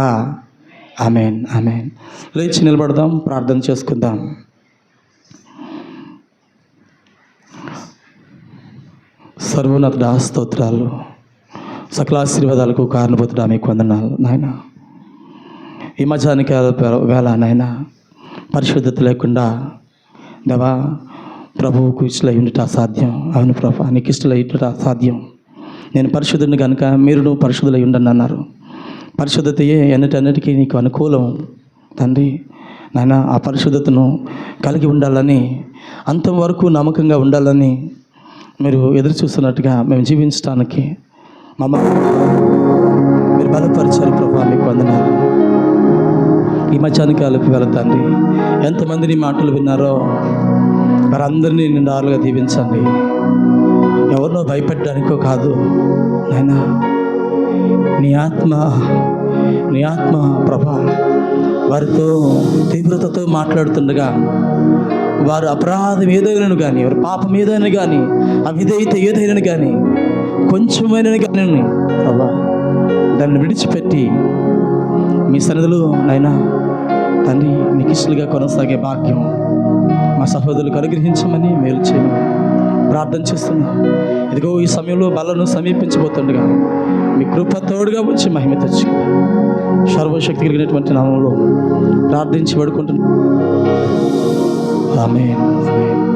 ఆమేన్. ఆమేన్. లేచి నిలబడదాం, ప్రార్థన చేసుకుందాం. సర్వోన్నతుడా స్తోత్రాలు, సకల ఆశీర్వాదాలకు కారణభూతుడా మీకు వందనాలు నాయన. ఈ మధ్యాహ్నానికి వేళ నాయన పరిశుద్ధత లేకుండా దేవా ప్రభువుకు ఇష్టలై ఉండట అసాధ్యం. అవును ప్రభా, నీకు ఇష్టలై ఉండట అసాధ్యం. నేను పరిశుద్ధుని కనుక మీరును పరిశుద్ధులై ఉండని అన్నారు. పరిశుద్ధతయే ఎన్నటన్నిటికీ నీకు అనుకూలం తండ్రి. నాయన ఆ పరిశుద్ధతను కలిగి ఉండాలని, అంతం వరకు నమ్మకంగా ఉండాలని మీరు ఎదురు చూస్తున్నట్టుగా మేము జీవించడానికి మమ్మల్ని మీరు బలపరిచారు ప్రభా, మీకు వందనాలు. ఈ మధ్యాహ్నకాలకు వెళతండి. ఎంతమంది నీ మాటలు విన్నారో వారందరినీ నిండారుగా దీవించండి. ఎవరినో భయపెట్టడానికో కాదు నాయనా, నీ ఆత్మ ప్రభా వారితో తీవ్రతతో మాట్లాడుతుండగా, వారు అపరాధం ఏదైనా కానీ, వారి పాపం ఏదైనా కానీ, అవిధేయత ఏదైనా కానీ, కొంచెమైనా కానీ ప్రభా దాన్ని విడిచిపెట్టి మీ సన్నిధిలో నాయనా తండ్రి నీకు ఇష్టలుగా కొనసాగే భాగ్యం మా సహోదరులకు అనుగ్రహించమని, మేలు చేయమని ప్రార్థన చేస్తున్నా. ఇదిగో ఈ సమయంలో బలను సమీపించబోతుండగా మీ కృప తోడుగా వచ్చి మహిమ తెచ్చుకుని సర్వశక్తి కలిగినటువంటి నామంలో ప్రార్థించి పడుకుంటున్నా. ఆమేన్. ఆమేన్.